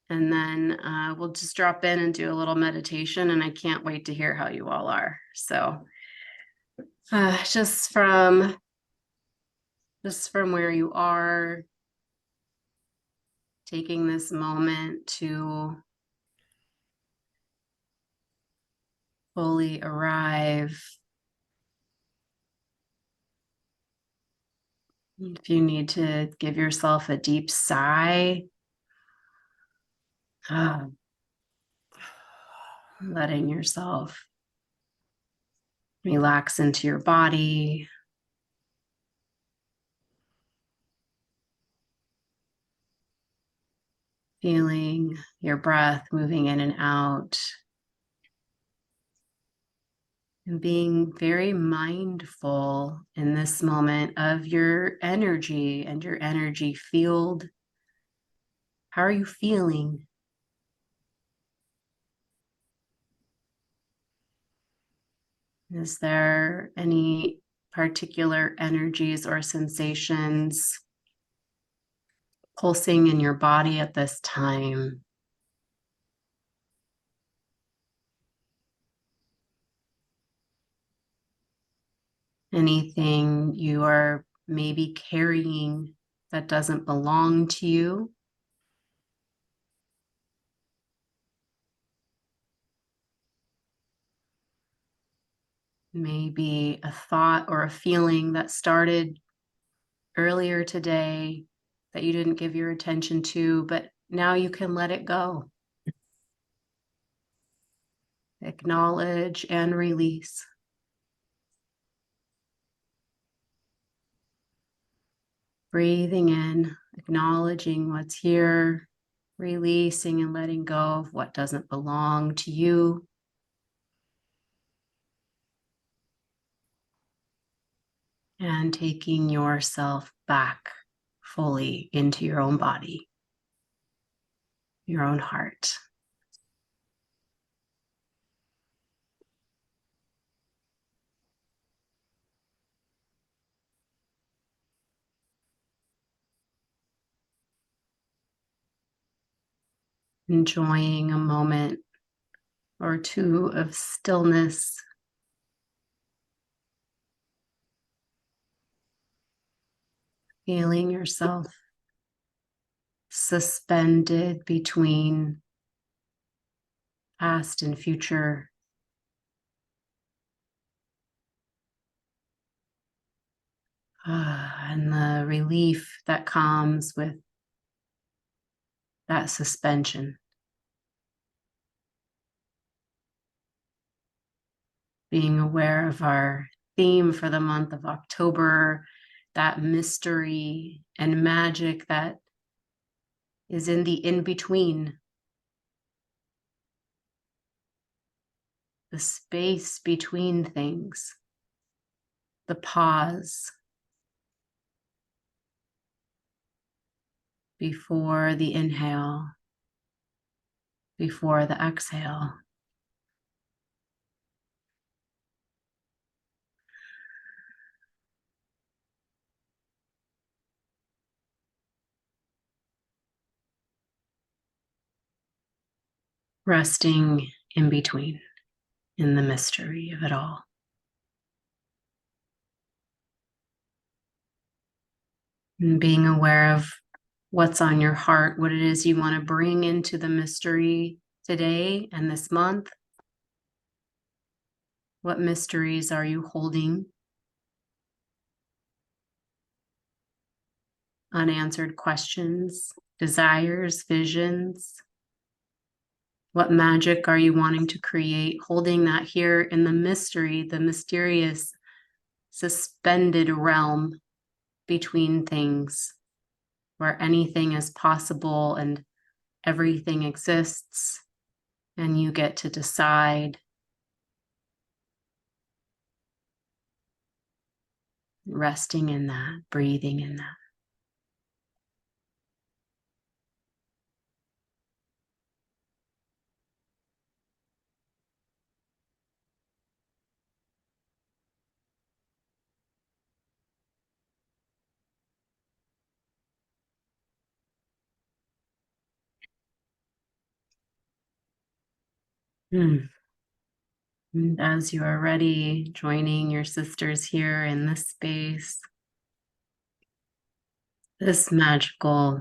And then we'll just drop in and do a little meditation. And I can't wait to hear how you all are. So just from where you are, taking this moment to fully arrive. If you need to give yourself a deep sigh, letting yourself relax into your body. Feeling your breath moving in and out. And being very mindful in this moment of your energy and your energy field. How are you feeling? Is there any particular energies or sensations pulsing in your body at this time? Anything you are maybe carrying that doesn't belong to you? Maybe a thought or a feeling that started earlier today that you didn't give your attention to, but now you can let it go. Acknowledge and release. Breathing in, acknowledging what's here, releasing and letting go of what doesn't belong to you. And taking yourself back fully into your own body, your own heart. Enjoying a moment or two of stillness. Feeling yourself suspended between past and future. And the relief that comes with that suspension. Being aware of our theme for the month of October, that mystery and magic that is in the in-between. The space between things. The pause. Before the inhale. Before the exhale. Resting in between, in the mystery of it all. And being aware of what's on your heart, what it is you want to bring into the mystery today and this month. What mysteries are you holding? Unanswered questions, desires, visions. What magic are you wanting to create? Holding that here in the mystery, the mysterious, suspended realm between things, where anything is possible and everything exists, and you get to decide. Resting in that, breathing in that. Hmm. And as you are ready, joining your sisters here in this space, this magical,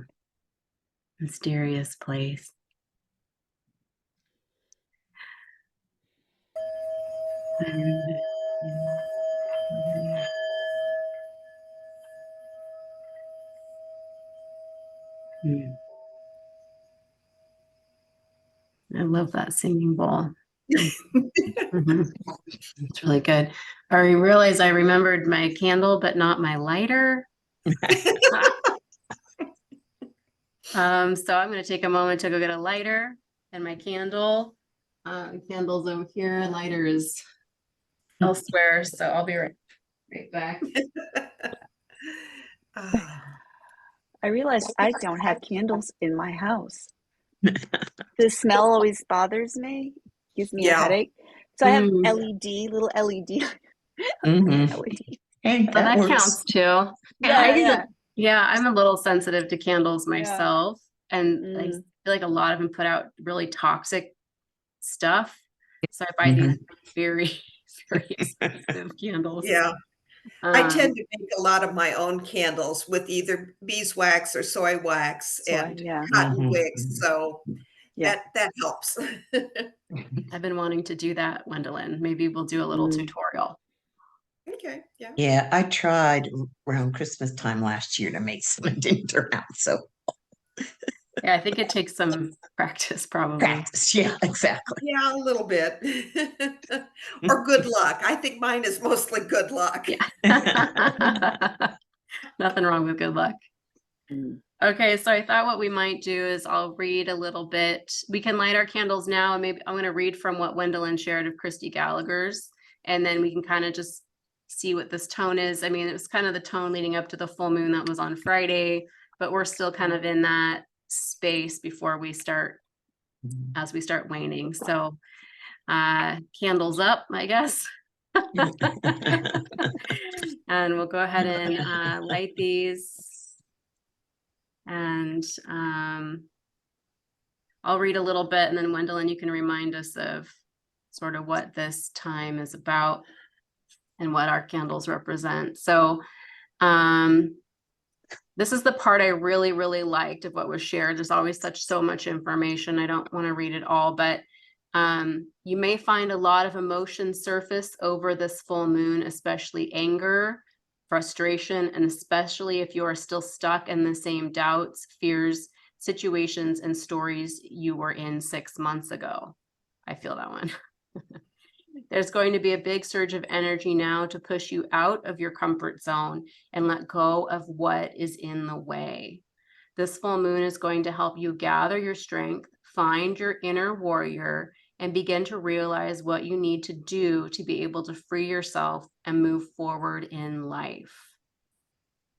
mysterious place. And, hmm, I love that singing bowl. Mhm. It's really good. I realized I remembered my candle, but not my lighter. So I'm going to take a moment to go get a lighter and my candle. Candle's over here. Lighter is elsewhere. So I'll be right back. I realized I don't have candles in my house. The smell always bothers me, gives me a Yeah. headache. So I have Mm. little LED. Mhm. LED. Hey, Oh, that that works. counts too. Yeah, Yeah, I'm a little sensitive to candles yeah. myself, and I Mm. feel like a lot of them put out really toxic stuff. So I buy these Mhm. very, very expensive candles. Yeah. I Um, tend to make a lot of my own candles with either beeswax or soy wax So and yeah, cotton Mhm, wicks, mhm. so yeah. that helps. I've been wanting to do that, Gwendolyn. Maybe we'll do a little Mm. tutorial. Okay, yeah. Yeah, I tried around Christmas time last year to make some. It didn't turn out. So Yeah, I think it takes some practice, probably. practice. Yeah, exactly. Yeah, a little bit. Or good luck. I think mine is mostly good luck. Yeah. Nothing wrong with good luck. Mm. Okay, so I thought what we might do is I'll read a little bit. We can light our candles now, and maybe I'm going to read from what Gwendolyn shared of Christy Gallagher's, and then we can kind of just see what this tone is. I mean, it was kind of the tone leading up to the full moon that was on Friday, but we're still kind of in that space before we start, as we start waning. So, candles up, I guess. And we'll go ahead and light these. And I'll read a little bit, and then Gwendolyn, you can remind us of sort of what this time is about and what our candles represent. So this is the part I really, really liked of what was shared. There's always so much information. I don't want to read it all, but you may find a lot of emotion surface over this full moon, especially anger, frustration, and especially if you are still stuck in the same doubts, fears, situations, and stories you were in 6 months ago. I feel that one. There's going to be a big surge of energy now to push you out of your comfort zone and let go of what is in the way. This full moon is going to help you gather your strength, find your inner warrior, and begin to realize what you need to do to be able to free yourself and move forward in life.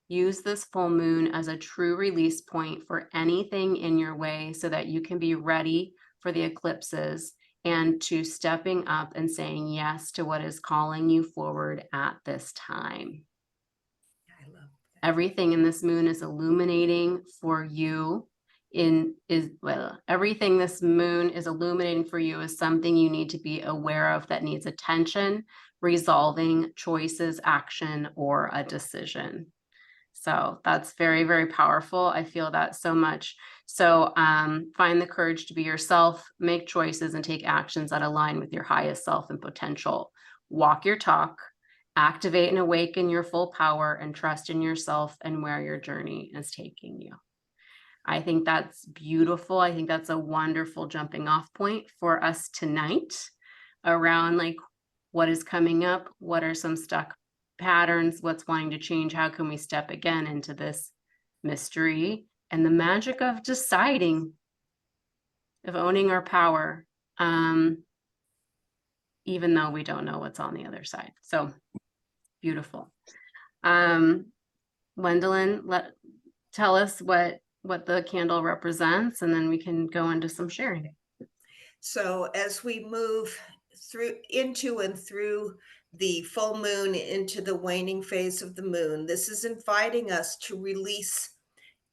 Use this full moon as a true release point for anything in your way so that you can be ready for the eclipses and to stepping up and saying yes to what is calling you forward at this time. I love that. Everything in this moon is illuminating for you everything this moon is illuminating for you is something you need to be aware of that needs attention, resolving, choices, action, or a decision. So that's very, very powerful. I feel that so much. So find the courage to be yourself, make choices, and take actions that align with your highest self and potential. Walk your talk, activate and awaken your full power, and trust in yourself and where your journey is taking you. I think that's beautiful. I think that's a wonderful jumping off point for us tonight around like what is coming up, what are some stuck patterns, what's wanting to change, how can we step again into this mystery and the magic of deciding, of owning our power, even though we don't know what's on the other side. So beautiful. Gwendolyn, tell us what the candle represents, and then we can go into some sharing. So as we move through into and through the full moon into the waning phase of the moon, this is inviting us to release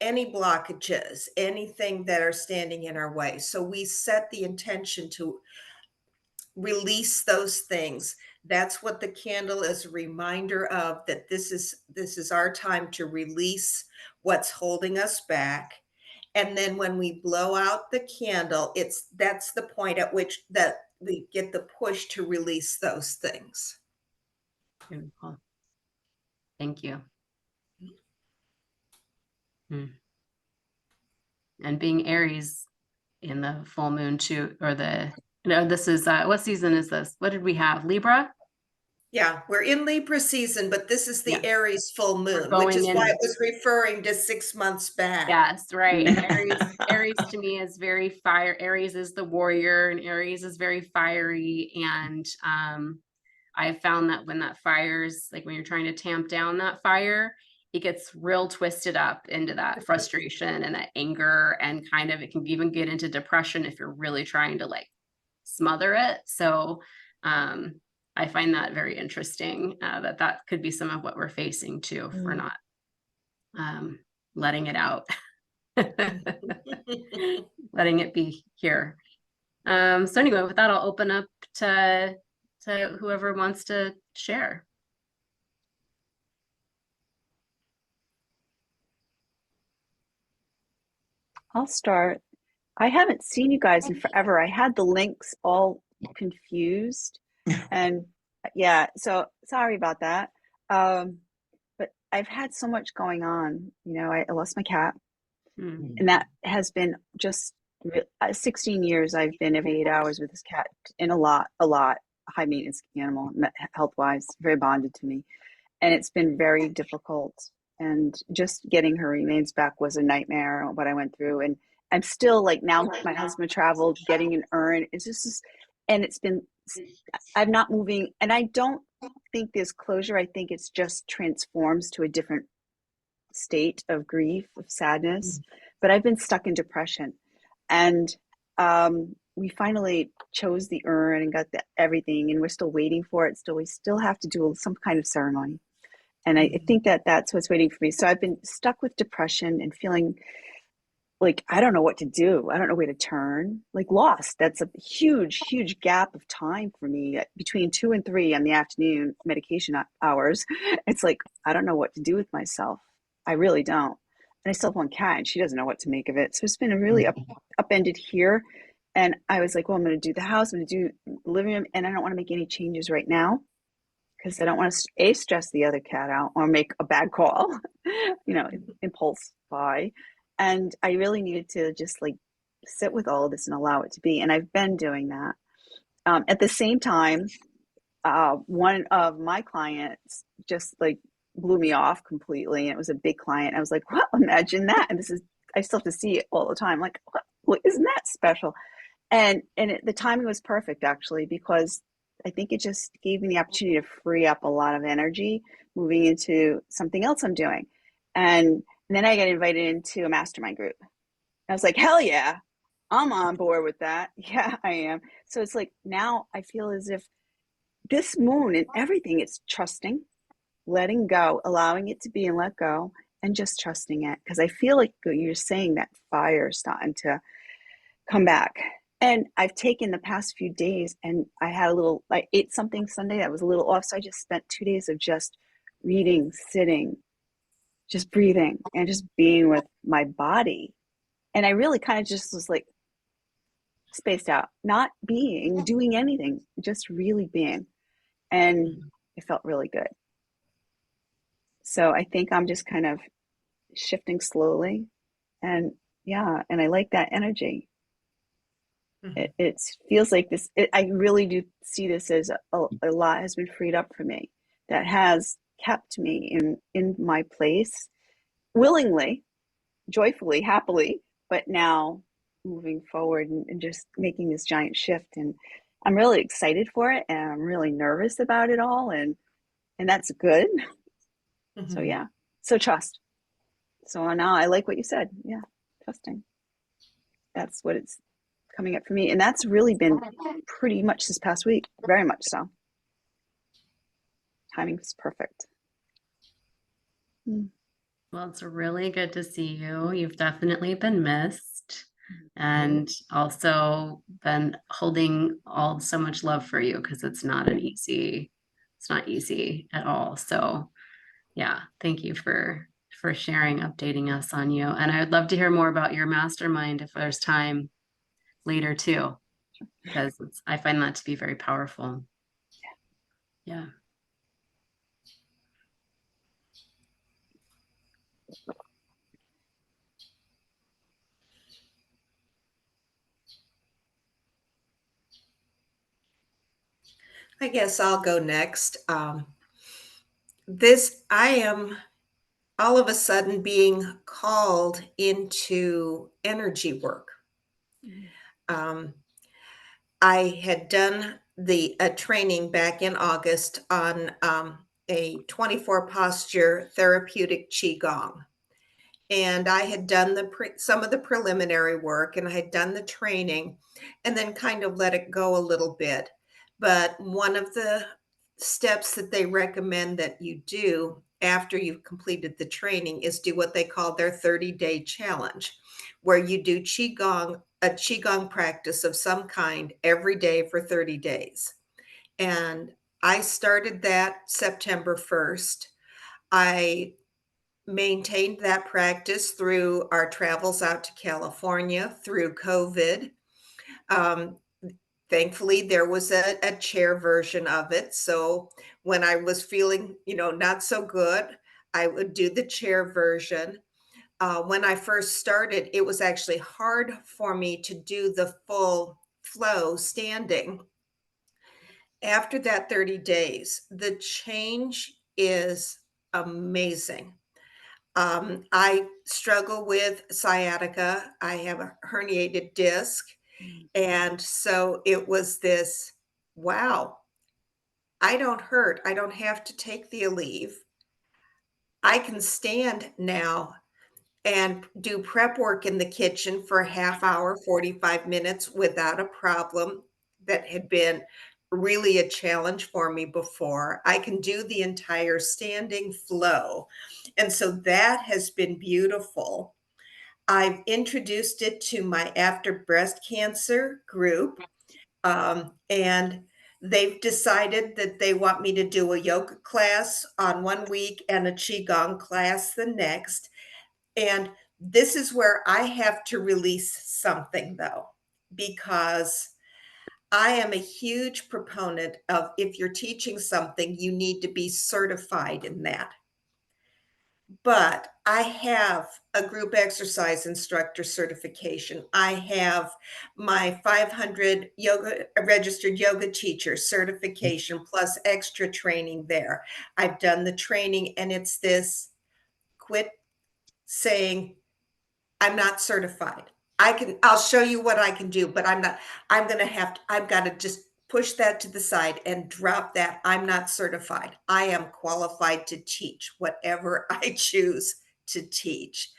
any blockages, anything that are standing in our way. So we set the intention to release those things. That's what the candle is a reminder of, that this is our time to release what's holding us back. And then when we blow out the candle, that's the point at which that we get the push to release those things. Beautiful. Thank you. And being Aries in the full moon too, or this is what season is this? What did we have? Libra? Yeah, we're in Libra season, but this is the Yeah. Aries full We're moon, which going is why in. it was referring to 6 months back. Yes, right. Aries to me is very fire. Aries is the warrior, and Aries is very fiery. And I found that when that fires, like when you're trying to tamp down that fire, it gets real twisted up into that frustration and that anger, and kind of it can even get into depression if you're really trying to like smother it. So I find that very interesting, that could be some of what we're facing too, if we're not letting it out. Letting it be here. So anyway, with that, I'll open up to whoever wants to share. I'll start. I haven't seen you guys in forever. I had the links all confused, and yeah, so sorry about that. But I've had so much going on. I lost my cat, and that has been just 16 years. I've been every 8 hours with this cat, and a lot high maintenance animal, health wise, very bonded to me, and it's been very difficult. And just getting her remains back was a nightmare. What I went through, and I'm still like, now my husband traveled, getting an urn. It's just, and it's been, I'm not moving, and I don't think there's closure. I think it's just transforms to a different state of grief, of sadness. But I've been stuck in depression, and we finally chose the urn and got everything, and we're still waiting for it. Still, we still have to do some kind of ceremony, and I think that's what's waiting for me. So I've been stuck with depression and feeling like I don't know what to do. I don't know where to turn. Like lost. That's a huge gap of time for me between 2 and 3 on the afternoon medication hours. It's like I don't know what to do with myself. I really don't. And I still have one cat, and she doesn't know what to make of it. So it's been a really upended here. And I was like, well, I'm going to do the house. I'm going to do the living room, and I don't want to make any changes right now because I don't want to stress the other cat out or make a bad call, impulse buy. And I really needed to just like sit with all of this and allow it to be. And I've been doing that. At the same time, one of my clients just like blew me off completely. And it was a big client. I was like, well, imagine that. And I still have to see it all the time. Like, what, isn't that special? And the timing was perfect actually, because I think it just gave me the opportunity to free up a lot of energy moving into something else I'm doing. And then I got invited into a mastermind group. I was like, hell yeah, I'm on board with that. Yeah, I am. So it's like now I feel as if this moon and everything, it's trusting, letting go, allowing it to be and let go, and just trusting it. Because I feel like you're saying that fire is starting to come back. And I've taken the past few days, and I ate something Sunday that was a little off. So I just spent 2 days of just reading, sitting, just breathing, and just being with my body. And I really kind of just was like spaced out, not doing anything, just really being. And it felt really good. So I think I'm just kind of shifting slowly. And yeah, and I like that energy. It feels like this. I really do see this as a lot has been freed up for me that has kept me in my place willingly, joyfully, happily, but now moving forward and just making this giant shift. And I'm really excited for it, and I'm really nervous about it all, and that's good. So yeah, so trust. So now I like what you said. Yeah, trusting. That's what it's coming up for me, and that's really been pretty much this past week, very much so. Timing is perfect. Well, it's really good to see you. You've definitely been missed. and also been holding all so much love for you because it's not easy at all. So yeah, thank you for sharing, updating us on you. And I would love to hear more about your mastermind if there's time later too, because I find that to be very powerful. Yeah. I guess I'll go next. I am all of a sudden being called into energy work. Um, I had done the a training back in August on a 24 posture therapeutic qigong, and I had done some of the preliminary work, and I had done the training, and then kind of let it go a little bit. But one of the steps that they recommend that you do after you've completed the training is do what they call their 30-day challenge, where you do a qigong practice of some kind every day for 30 days. And I started that September 1st. I maintained that practice through our travels out to California through COVID. Um, Thankfully, there was a chair version of it. So when I was feeling, not so good, I would do the chair version. When I first started, it was actually hard for me to do the full flow standing. After that 30 days, the change is amazing. I struggle with sciatica. I have a herniated disc. And so it was this, wow, I don't hurt. I don't have to take the Aleve. I can stand now and do prep work in the kitchen for a half hour, 45 minutes without a problem that had been really a challenge for me before. I can do the entire standing flow. And so that has been beautiful. I've introduced it to my After Breast Cancer group, and they've decided that they want me to do a yoga class on one week and a Qigong class the next. And this is where I have to release something, though, because I am a huge proponent of if you're teaching something, you need to be certified in that. But I have a group exercise instructor certification. I have my 500 registered yoga teacher certification plus extra training there. I've done the training, and it's this quit saying, I'm not certified. I'll show you what I can do, but I've got to just push that to the side and drop that. I'm not certified. I am qualified to teach whatever I choose to teach.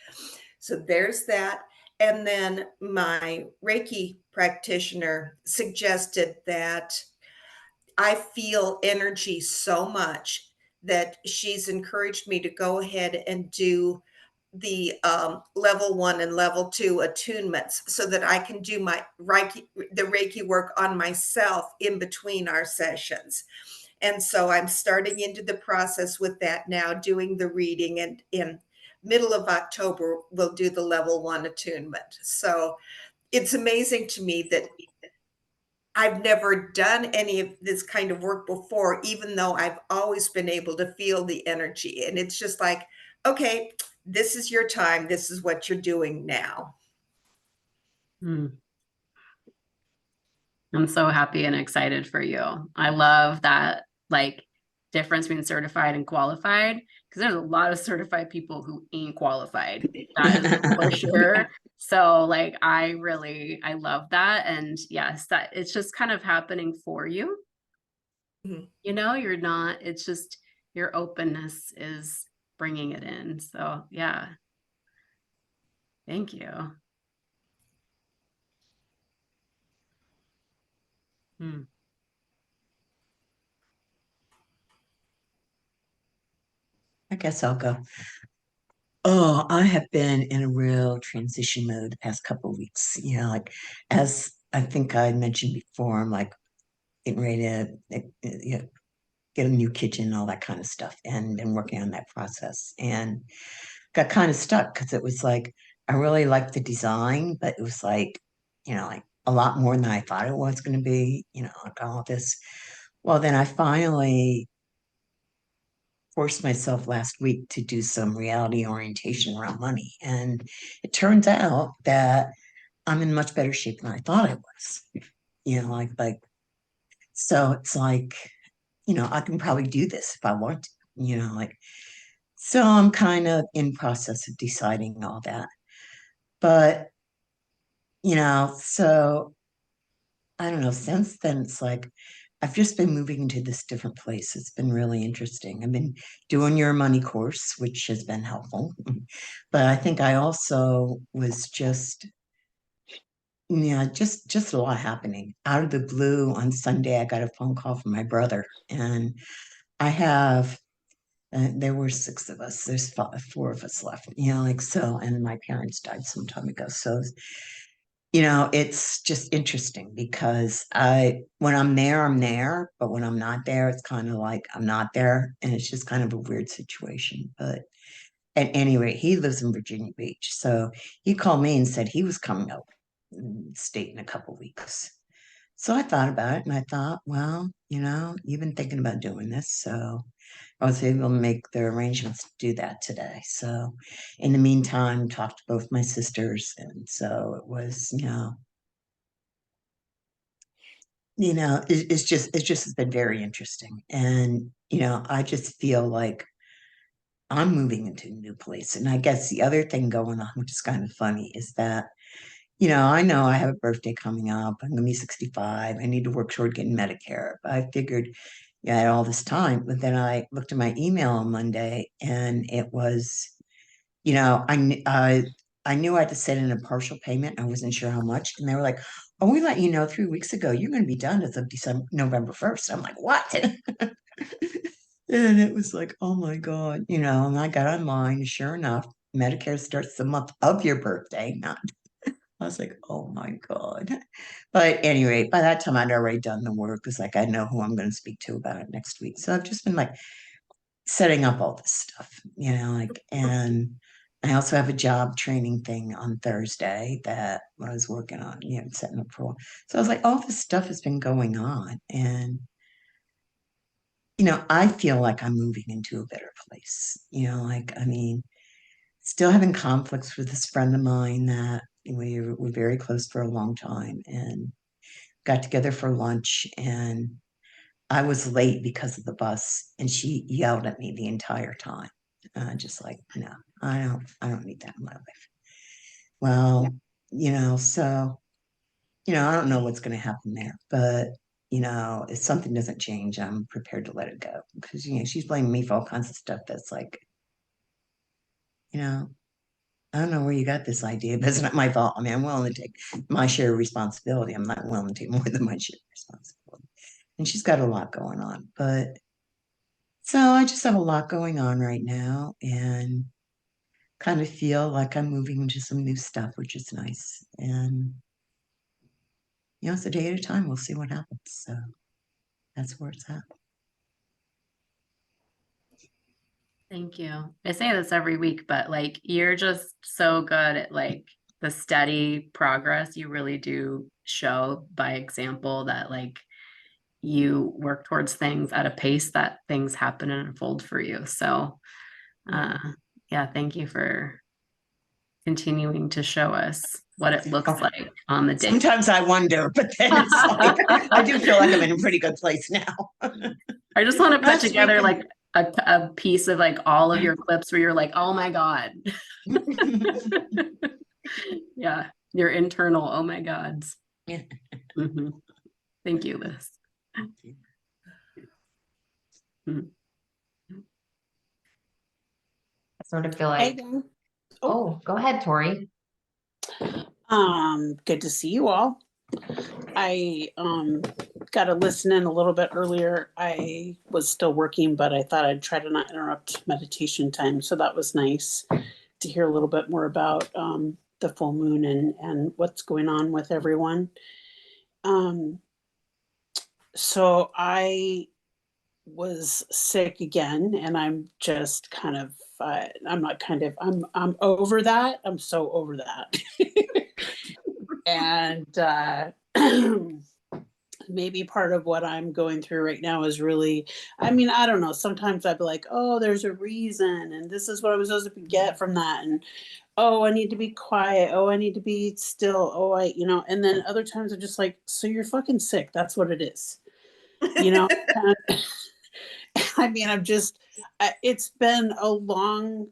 So there's that. And then my Reiki practitioner suggested that I feel energy so much that she's encouraged me to go ahead and do the level 1 and level 2 attunements so that I can do the Reiki work on myself in between our sessions. And so I'm starting into the process with that now, doing the reading, and in middle of October, we'll do the level 1 attunement. So it's amazing to me that I've never done any of this kind of work before, even though I've always been able to feel the energy. And it's just like, okay, this is your time. This is what you're doing now. Hmm. I'm so happy and excited for you. I love that like difference between certified and qualified, because there's a lot of certified people who ain't qualified. That is for sure. So like I love that. And yes, that it's just kind of happening for you. Mhm. You're not, it's just your openness is bringing it in. So yeah, thank you. Hmm. I guess I'll go. Oh, I have been in a real transition mode the past couple of weeks. Like as I think I mentioned before, I'm like getting ready to get a new kitchen and all that kind of stuff, and been working on that process. And got kind of stuck because it was like I really liked the design, but it was like a lot more than I thought it was going to be. Like all this. Well, then I finally forced myself last week to do some reality orientation around money. And it turns out that I'm in much better shape than I thought I was. So it's like, I can probably do this if I want to, so I'm kind of in process of deciding all that. But, so I don't know, since then it's like I've just been moving into this different place. It's been really interesting. I've been doing your money course, which has been helpful. But I think I also was just, yeah, just a lot happening. Out of the blue on Sunday, I got a phone call from my brother, and I have there were six of us. There's four of us left, like so. And my parents died some time ago. So, it's just interesting because when I'm there, I'm there. But when I'm not there, it's kind of like I'm not there. And it's just kind of a weird situation. But at any rate, he lives in Virginia Beach. So he called me and said he was coming up state in a couple weeks. So I thought about it and I thought, well, you've been thinking about doing this. So I was able to make the arrangements to do that today. So in the meantime, talked to both my sisters. And so it was, it's just has been very interesting. And, I just feel like I'm moving into a new place. And I guess the other thing going on, which is kind of funny, is that I know I have a birthday coming up. I'm going to be 65. I need to work toward getting Medicare. But I figured, yeah, I had all this time. But then I looked at my email on Monday and it was, I knew I had to send in a partial payment. I wasn't sure how much. And they were like, oh, we let you know 3 weeks ago, you're going to be done as of November 1st. I'm like, what? And it was like, oh my God, and I got online. Sure enough, Medicare starts the month of your birthday, not I was like, oh my God. But anyway, by that time I'd already done the work. It's like I know who I'm going to speak to about it next week. So I've just been like setting up all this stuff, and I also have a job training thing on Thursday that I was working on, setting up for. So I was like, all this stuff has been going on. And, I feel like I'm moving into a better place. I mean, still having conflicts with this friend of mine that we were very close for a long time and got together for lunch, and I was late because of the bus and she yelled at me the entire time. Just like, no, I don't need that in my life. Well, so, I don't know what's going to happen there, but if something doesn't change, I'm prepared to let it go because, she's blaming me for all kinds of stuff that's like, you know, I don't know where you got this idea, but it's not my fault. I mean, I'm willing to take my share of responsibility. I'm not willing to take more than my share of responsibility. And she's got a lot going on. But so I just have a lot going on right now and kind of feel like I'm moving into some new stuff, which is nice. And, it's a day at a time. We'll see what happens. So that's where it's at. Thank you. I say this every week, but like you're just so good at like the steady progress. You really do show by example that like you work towards things at a pace that things happen and unfold for you. So yeah, thank you for continuing to show us what it looks like on the day. Sometimes I wonder, but then it's like I do feel like I'm in a pretty good place now. I just want to put Last together weekend- like a piece of like all of your clips where you're like, oh my God. Yeah, your internal oh my gods. Yeah. Mhm. Thank you, Liz. Mhm. I sort of feel Hey like, there. oh, go ahead, Tori. Good to see you all. I got to listen in a little bit earlier. I was still working, but I thought I'd try to not interrupt meditation time, so that was nice. to hear a little bit more about the full moon and what's going on with everyone. So I was sick again, and I'm just kind of I'm not kind of I'm over that. I'm so over that. And maybe part of what I'm going through right now is really, I mean, I don't know. Sometimes I'd be like, oh, there's a reason, and this is what I was supposed to get from that. And oh, I need to be quiet. Oh, I need to be still. Oh, and then other times I'm just like, so you're fucking sick. That's what it is. You know? I mean, it's been a long,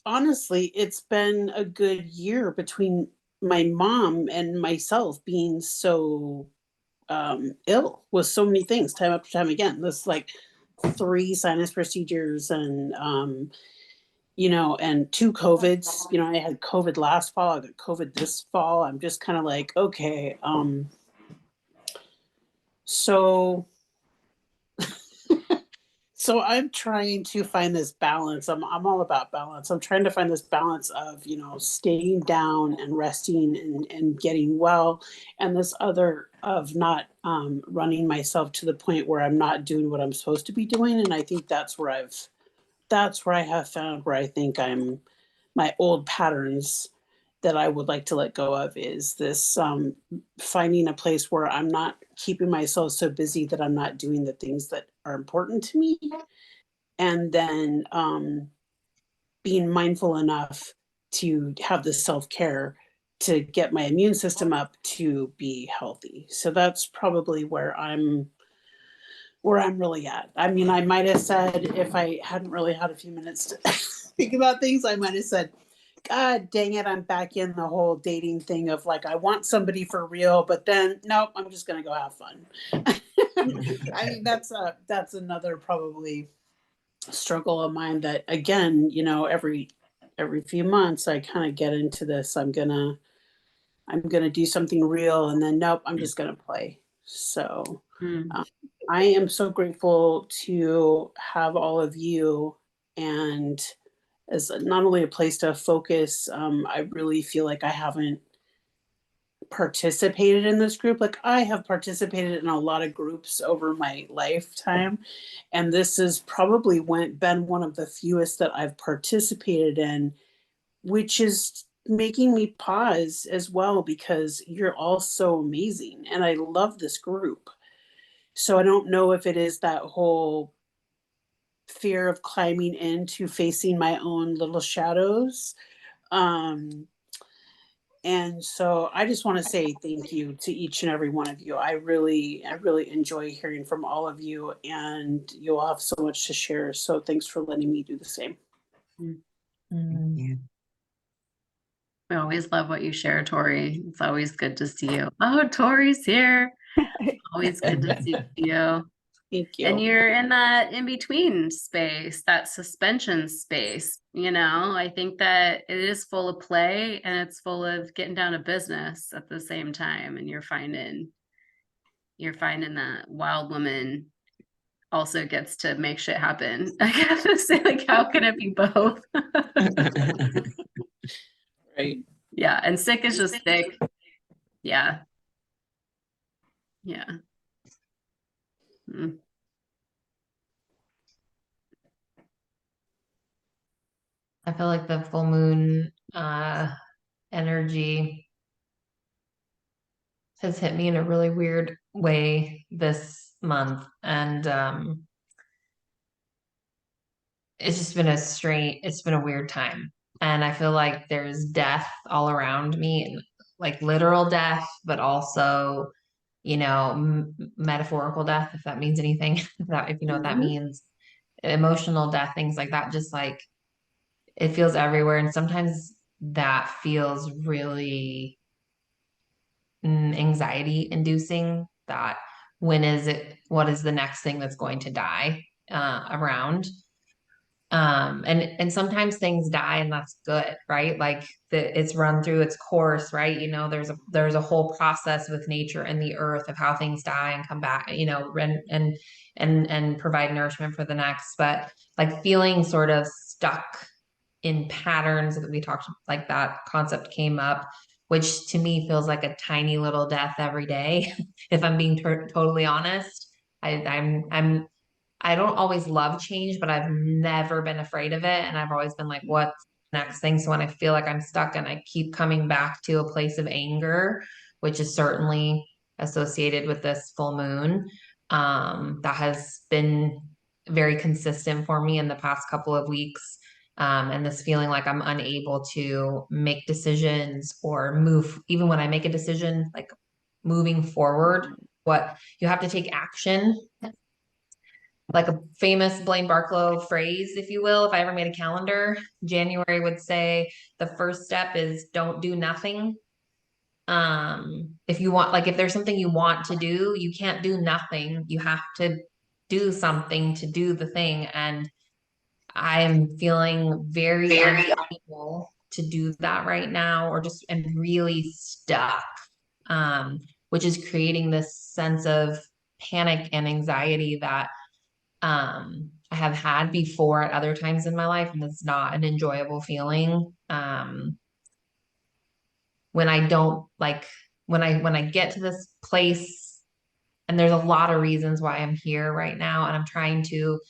honestly, it's been a good year between my mom and myself being so ill with so many things time after time again. This like 3 sinus procedures and and 2 COVIDs. I had COVID last fall, I got COVID this fall. I'm just kind of like, okay, so so I'm trying to find this balance. I'm all about balance. I'm trying to find this balance of, staying down and resting and getting well, and this other of not running myself to the point where I'm not doing what I'm supposed to be doing. And I think that's where I have found where I think I'm my old patterns that I would like to let go of is this finding a place where I'm not keeping myself so busy that I'm not doing the things that are important to me, and then being mindful enough to have the self-care to get my immune system up to be healthy. So that's probably where I'm really at. I mean, I might have said, if I hadn't really had a few minutes to think about things, I might have said, God dang it, I'm back in the whole dating thing of like, I want somebody for real, but then nope, I'm just gonna go have fun. I mean, that's another probably struggle of mine that, again, every few months I kind of get into this. I'm gonna do something real, and then nope, I'm just gonna play. So Mm. I am so grateful to have all of you, and as not only a place to focus. I really feel like I haven't participated in this group. Like, I have participated in a lot of groups over my lifetime, and this has probably been one of the fewest that I've participated in, which is making me pause as well, because you're all so amazing and I love this group. So I don't know if it is that whole fear of climbing into facing my own little shadows. Um, and so I just want to say thank you to each and every one of you. I really enjoy hearing from all of you, and you all have so much to share. So thanks for letting me do the same. Yeah. We always love what you share, Tori. It's always good to see you. Oh, Tori's here. Always good to see you. Thank And you. you're in that in between space, that suspension space. I think that it is full of play and it's full of getting down to business at the same time. And you're finding that wild woman also gets to make shit happen. I gotta say, like, how can it be both? Right. Yeah, and sick is just sick. Yeah. Yeah. Mm. I feel like the full moon energy has hit me in a really weird way this month. And it's been a weird time. And I feel like there's death all around me, and like literal death, but also, metaphorical death, if that means anything, if you know what that Mhm. means, emotional death, things like that, just like it feels everywhere. And sometimes that feels really anxiety inducing, that what is the next thing that's going to die around. And sometimes things die, and that's good, right? Like it's run through its course, right? There's a whole process with nature and the earth of how things die and come back, and provide nourishment for the next. But like feeling sort of stuck in patterns that we talked, like that concept came up, which to me feels like a tiny little death every day. If I'm being totally honest, I don't always love change, but I've never been afraid of it. And I've always been like, what's the next thing? So when I feel like I'm stuck and I keep coming back to a place of anger, which is certainly associated with this full moon, that has been very consistent for me in the past couple of weeks. And this feeling like I'm unable to make decisions or move, even when I make a decision, like moving forward, what you have to take action, like a famous Blaine Barklow phrase, if you will. If I ever made a calendar, January would say the first step is don't do nothing. If you want, like, if there's something you want to do, you can't do nothing. You have to do something to do the thing. And I am feeling very unable to do that right now, or just and really stuck, which is creating this sense of panic and anxiety that I have had before at other times in my life, and it's not an enjoyable feeling. When I don't like when I get to this place, and there's a lot of reasons why I'm here right now, and I'm trying to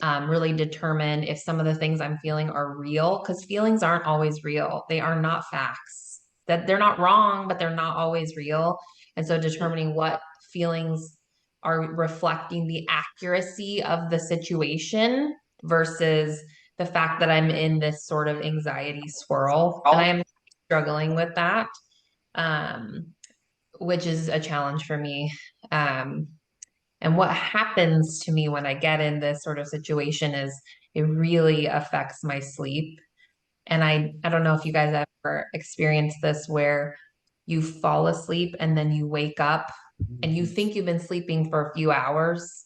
really determine if some of the things I'm feeling are real, because feelings aren't always real. They are not facts. That they're not wrong, but they're not always real. And so determining what feelings are reflecting the accuracy of the situation versus the fact that I'm in this sort of anxiety swirl. And I am struggling with that, um, which is a challenge for me. And what happens to me when I get in this sort of situation is it really affects my sleep. And I don't know if you guys ever experienced this where you fall asleep and then you wake up and you think you've been sleeping for a few hours,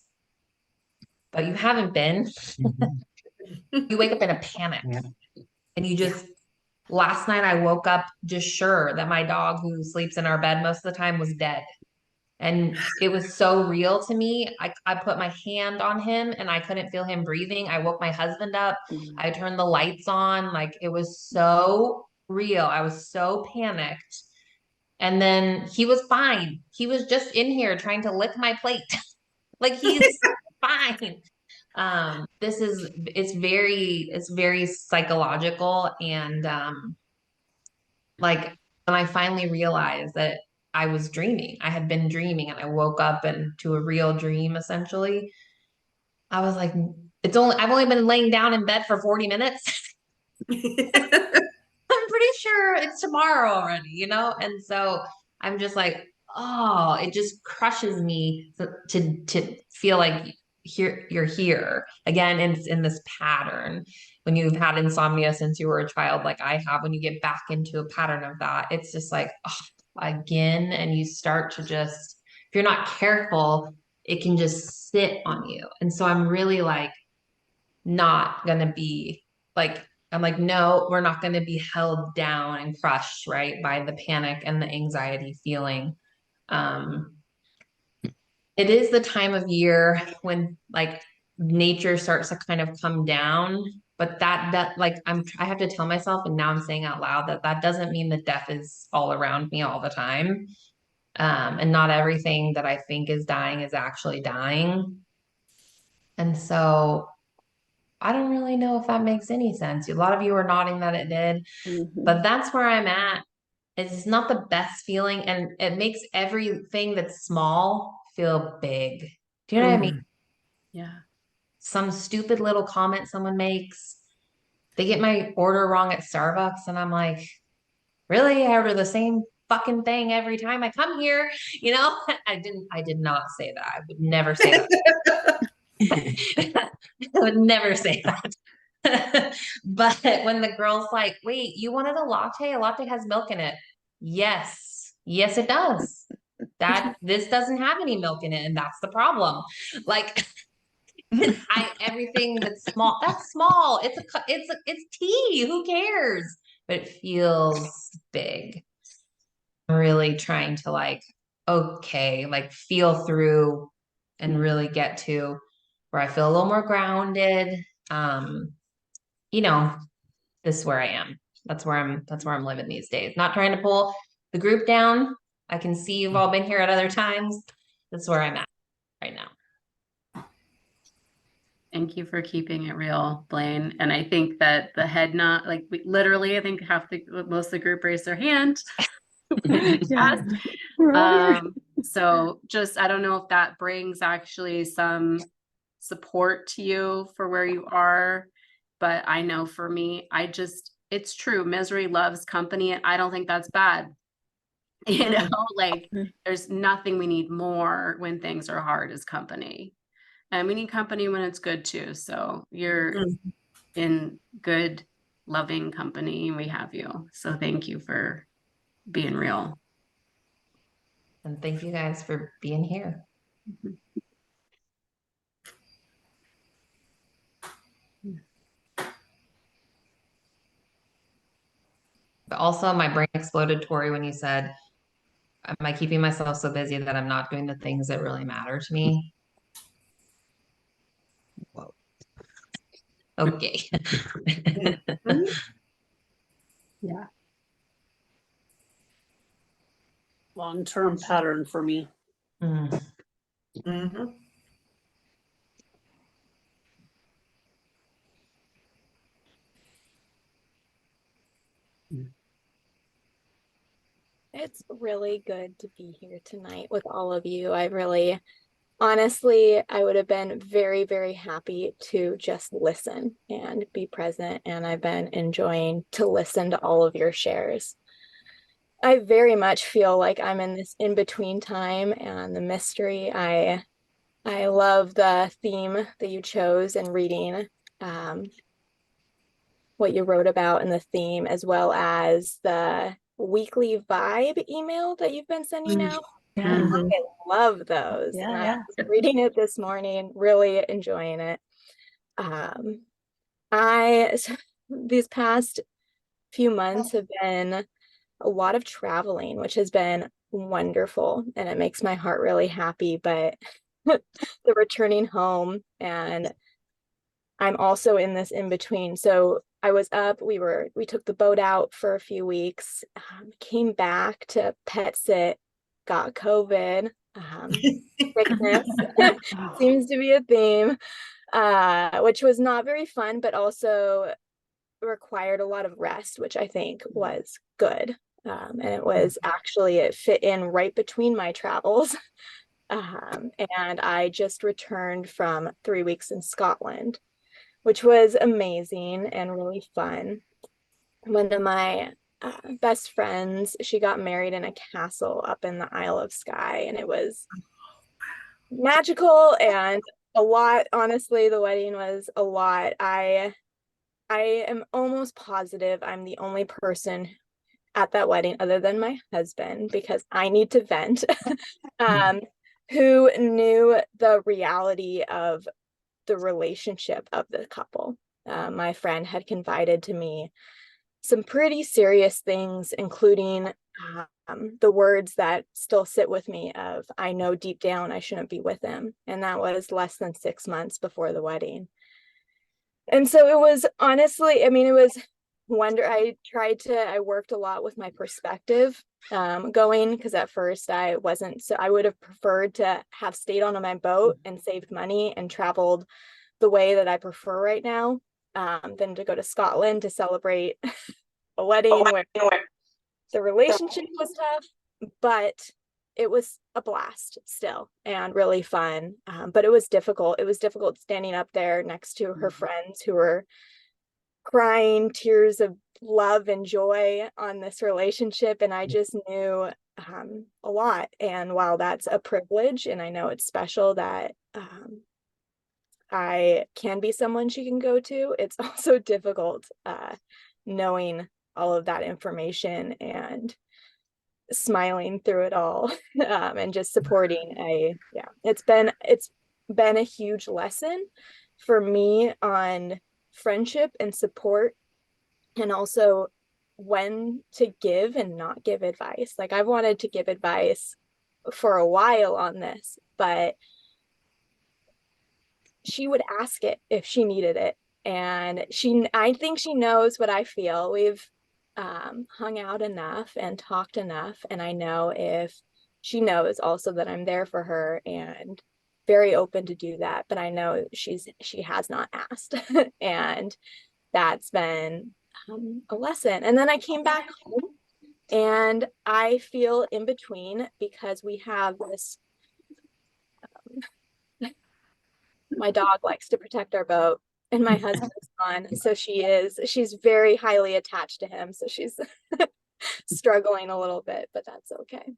but you haven't been. You wake up in a panic and you just, last night I woke up just sure that my dog, who sleeps in our bed most of the time, was dead. And it was so real to me. I put my hand on him and I couldn't feel him breathing. I woke my husband up. I turned the lights on. Like, it was so real. I was so panicked. And then he was fine. He was just in here trying to lick my plate. Like, he's fine. It's very psychological. And like, when I finally realized that I was dreaming, I had been dreaming, and I woke up into a real dream essentially. I was like, I've only been laying down in bed for 40 minutes. I'm pretty sure it's tomorrow already, you know? And so I'm just like, oh, it just crushes me to feel like you're here again, and it's in this pattern. When you've had insomnia since you were a child, like I have, when you get back into a pattern of that, it's just like, oh, again, and you start to just, if you're not careful, it can just sit on you. And so I'm really like not gonna be like, I'm like, no, we're not going to be held down and crushed, right, by the panic and the anxiety feeling. Um, it is the time of year when like nature starts to kind of come down, but that like I have to tell myself, and now I'm saying out loud, that doesn't mean that death is all around me all the time. And not everything that I think is dying is actually dying. And so I don't really know if that makes any sense. A lot of you are nodding that it did. But that's where I'm at. It's not the best feeling, and it makes everything that's small feel big. Do you know what I mean? Yeah. Some stupid little comment someone makes, they get my order wrong at Starbucks, and I'm like, really? I order the same fucking thing every time I come here, you know? I did not say that. I would never say that. I would never say that. But when the girl's like, wait, you wanted a latte? A latte has milk in it. Yes. Yes, it does. This doesn't have any milk in it, and that's the problem. Like, everything that's small. It's tea. Who cares? But it feels big. I'm really trying to like, okay, like feel through and really get to where I feel a little more grounded. You know, this is where I am. That's where I'm living these days. Not trying to pull the group down. I can see you've all been here at other times. That's where I'm at right now. Thank you for keeping it real, Blaine. And I think that the head nod, like literally, I think most of the group raised their hand. Yeah. We're all here. So just, I don't know if that brings actually some support to you for where you are, but I know for me, it's true. Misery loves company, and I don't think that's bad. You know, like there's nothing we need more when things are hard as company. And we need company when it's good too. So you're in good, loving company, and we have you. So thank you for being real. And thank you guys for being here. But also my brain exploded, Tori, when you said, am I keeping myself so busy that I'm not doing the things that really matter to me? Whoa. Okay. Yeah. Long-term pattern for me. Mm-hmm. It's really good to be here tonight with all of you. Honestly, I would have been very, very happy to just listen and be present. And I've been enjoying to listen to all of your shares. I very much feel like I'm in this in-between time and the mystery. I love the theme that you chose and reading what you wrote about in the theme, as well as the weekly vibe email that you've been sending out. Yeah. I love those. Yeah, And I yeah. was reading it this morning, really enjoying it. These past few months have been a lot of traveling, which has been wonderful, and it makes my heart really happy. But the returning home, and I'm also in this in between. So I was up, we took the boat out for a few weeks, came back to pet sit, got COVID, sickness seems to be a theme, which was not very fun, but also required a lot of rest, which I think was good. And it fit in right between my travels. And I just returned from 3 weeks in Scotland, which was amazing and really fun. One of my best friends, she got married in a castle up in the Isle of Skye, and it was magical and a lot. Honestly, the wedding was a lot. I am almost positive I'm the only person at that wedding, other than my husband, because I need to vent, who knew the reality of the relationship of the couple. My friend had confided to me some pretty serious things, including the words that still sit with me of, I know deep down I shouldn't be with him. And that was less than 6 months before the wedding. And so it was honestly, I worked a lot with my perspective going, because at first I would have preferred to have stayed on my boat and saved money and traveled the way that I prefer right now, than to go to Scotland to celebrate a wedding where the relationship was tough, but it was a blast still and really fun. But it was difficult. It was difficult standing up there next to her friends who were crying tears of love and joy on this relationship. And I just knew a lot. And while that's a privilege, and I know it's special that I can be someone she can go to, it's also difficult knowing all of that information and smiling through it all, and just supporting. It's been a huge lesson for me on friendship and support, and also when to give and not give advice. Like, I've wanted to give advice for a while on this, but she would ask it if she needed it. And I think she knows what I feel. We've hung out enough and talked enough, and I know if she knows also that I'm there for her and very open to do that, but I know she has not asked. And that's been a lesson. And then I came back home and I feel in between because we have this my dog likes to protect our boat and my husband's gone, so she's very highly attached to him, so she's struggling a little bit, but that's okay.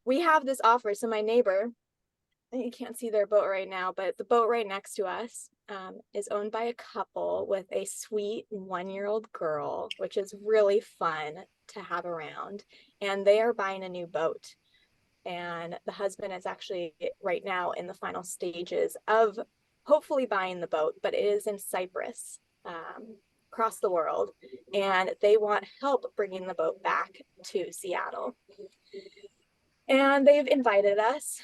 We have this offer. So my neighbor, you can't see their boat right now, but the boat right next to us is owned by a couple with a sweet 1-year-old girl, which is really fun to have around. And they are buying a new boat. And the husband is actually right now in the final stages of hopefully buying the boat, but it is in Cyprus, across the world. And they want help bringing the boat back to Seattle. And they've invited us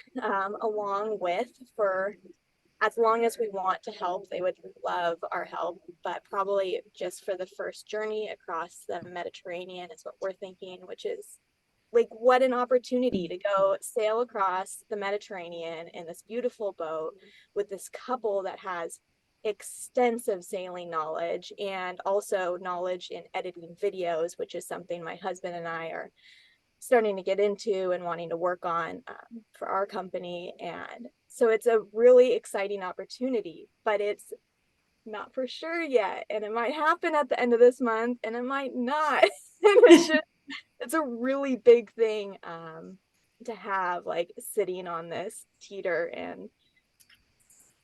along with, for as long as we want to help. They would love our help, but probably just for the first journey across the Mediterranean is what we're thinking, which is like, what an opportunity to go sail across the Mediterranean in this beautiful boat with this couple that has extensive sailing knowledge and also knowledge in editing videos, which is something my husband and I are starting to get into and wanting to work on for our company. And so it's a really exciting opportunity, but it's not for sure yet. And it might happen at the end of this month and it might not. It's a really big thing to have, like, sitting on this teeter and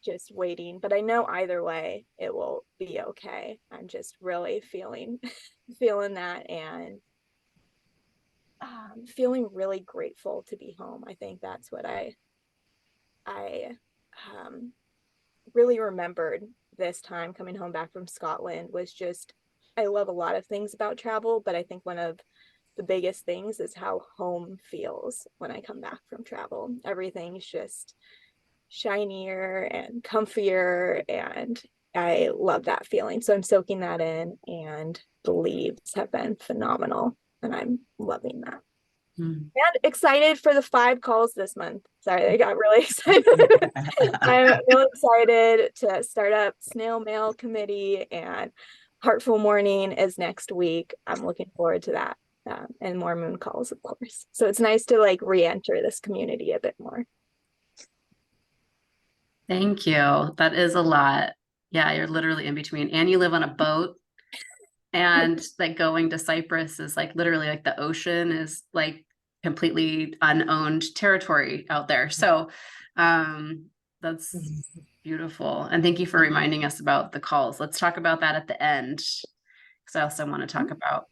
just waiting. But I know either way it will be okay. I'm just really feeling that, and feeling really grateful to be home. I think that's what I really remembered this time coming home back from Scotland was just, I love a lot of things about travel, but I think one of the biggest things is how home feels when I come back from travel. Everything's just shinier and comfier, and I love that feeling. So I'm soaking that in, and the leaves have been phenomenal, and I'm loving that. And excited for the 5 calls this month. Sorry, I got really excited. I'm really excited to start up snail mail committee, and Heartful Morning is next week. I'm looking forward to that. And more moon calls, of course. So it's nice to like re-enter this community a bit more. Thank you. That is a lot. Yeah, you're literally in between. And you live on a boat. And like going to Cyprus is like literally like the ocean is like completely unowned territory out there. So that's beautiful. And thank you for reminding us about the calls. Let's talk about that at the end, because I also want to talk about,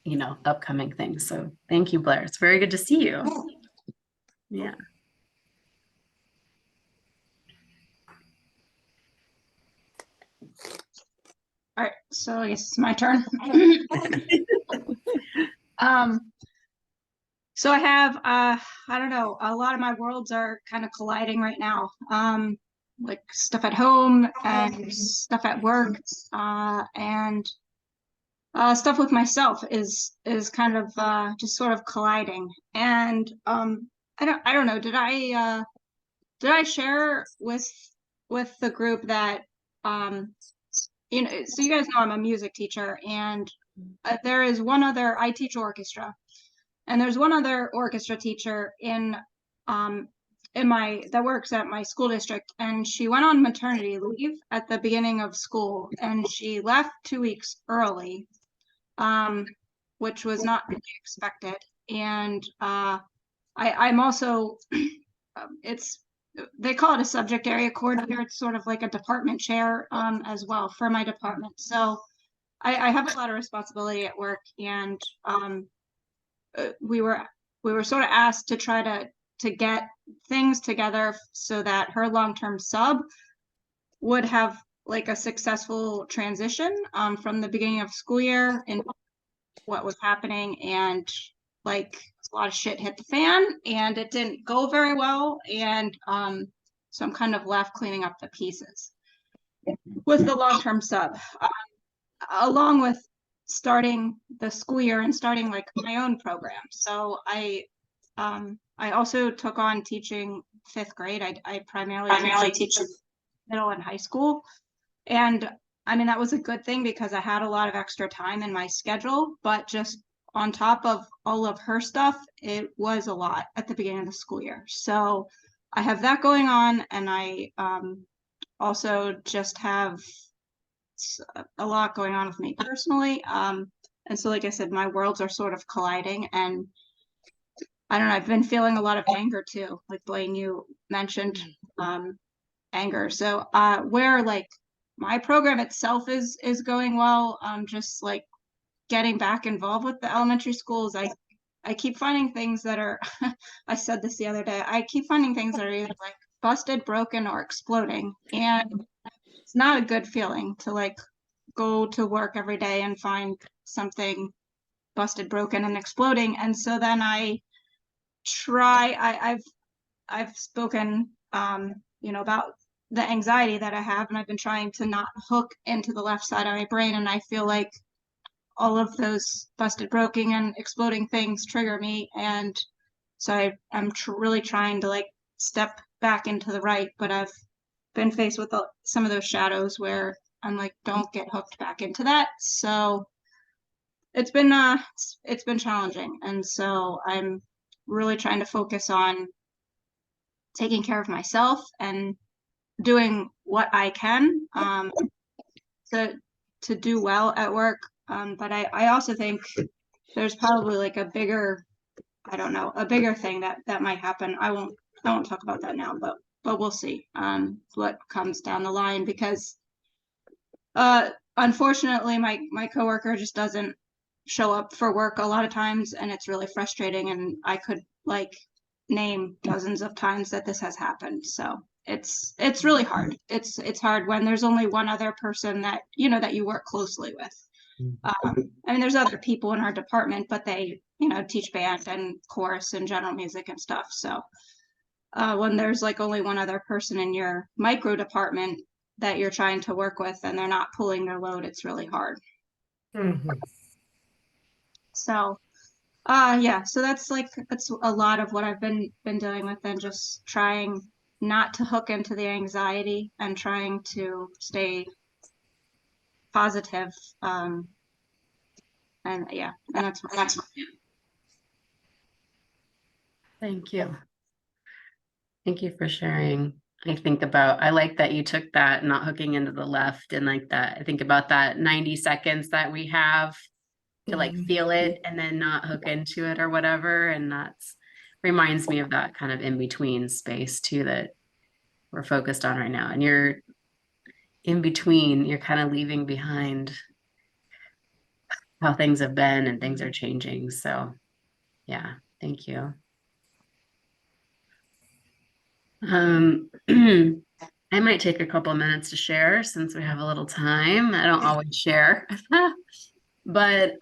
you know, upcoming things. So thank you, Blair. It's very good to see you. Yeah. All right, so I guess it's my turn. So I have, I don't know, a lot of my worlds are kind of colliding right now. Like stuff at home and stuff at work, and stuff with myself is kind of just sort of colliding. And I don't know, did I share with the group that you know, so you guys know I'm a music teacher, and there is one other, I teach orchestra, and there's one other orchestra teacher in that works at my school district, and she went on maternity leave at the beginning of school, and she left 2 weeks early, which was not really expected. And I'm also they call it a subject area coordinator. It's sort of like a department chair as well for my department. So I have a lot of responsibility at work, and we were sort of asked to try to get things together so that her long-term sub would have like a successful transition from the beginning of school year and what was happening. And like a lot of shit hit the fan, and it didn't go very well. And so I'm kind of left cleaning up the pieces. with the long-term sub, along with starting the school year and starting like my own program. So I also took on teaching 5th grade. I primarily teach middle and high school. And I mean, that was a good thing because I had a lot of extra time in my schedule, but just on top of all of her stuff, it was a lot at the beginning of the school year. So I have that going on, and I also just have a lot going on with me personally. And so, like I said, my worlds are sort of colliding, and I don't know, I've been feeling a lot of anger too, like Blaine, you mentioned anger. So where like my program itself is going well, just like getting back involved with the elementary schools, I keep finding things that are I said this the other day, I keep finding things that are either like busted, broken, or exploding. And it's not a good feeling to like go to work every day and find something busted, broken, and exploding. And so then I've spoken about the anxiety that I have, and I've been trying to not hook into the left side of my brain, and I feel like all of those busted, broken, and exploding things trigger me, and so I'm really trying to like step back into the right, but I've been faced with some of those shadows where I'm like, don't get hooked back into that. So it's been challenging, and so I'm really trying to focus on taking care of myself and doing what I can to do well at work. But I also think there's probably like a bigger, I don't know, a bigger thing that might happen. I won't talk about that now, but we'll see what comes down the line, because unfortunately my coworker just doesn't show up for work a lot of times, and it's really frustrating, and I could like name dozens of times that this has happened. So it's really hard. It's hard when there's only one other person that that you work closely with. I mean, there's other people in our department, but they teach band and chorus and general music and stuff. So when there's like only one other person in your micro department that you're trying to work with and they're not pulling their load, it's really hard. So yeah, so that's a lot of what I've been dealing with, and just trying not to hook into the anxiety and trying to stay positive. And yeah, and that's Thank you. Thank you for sharing. I like that you took that not hooking into the left, and like that. I think about that 90 seconds that we have to like feel it and then not hook into it or whatever. And that's reminds me of that kind of in between space too that we're focused on right now. And you're in between, you're kind of leaving behind how things have been and things are changing. So yeah, thank you. I might take a couple of minutes to share since we have a little time. I don't always share, but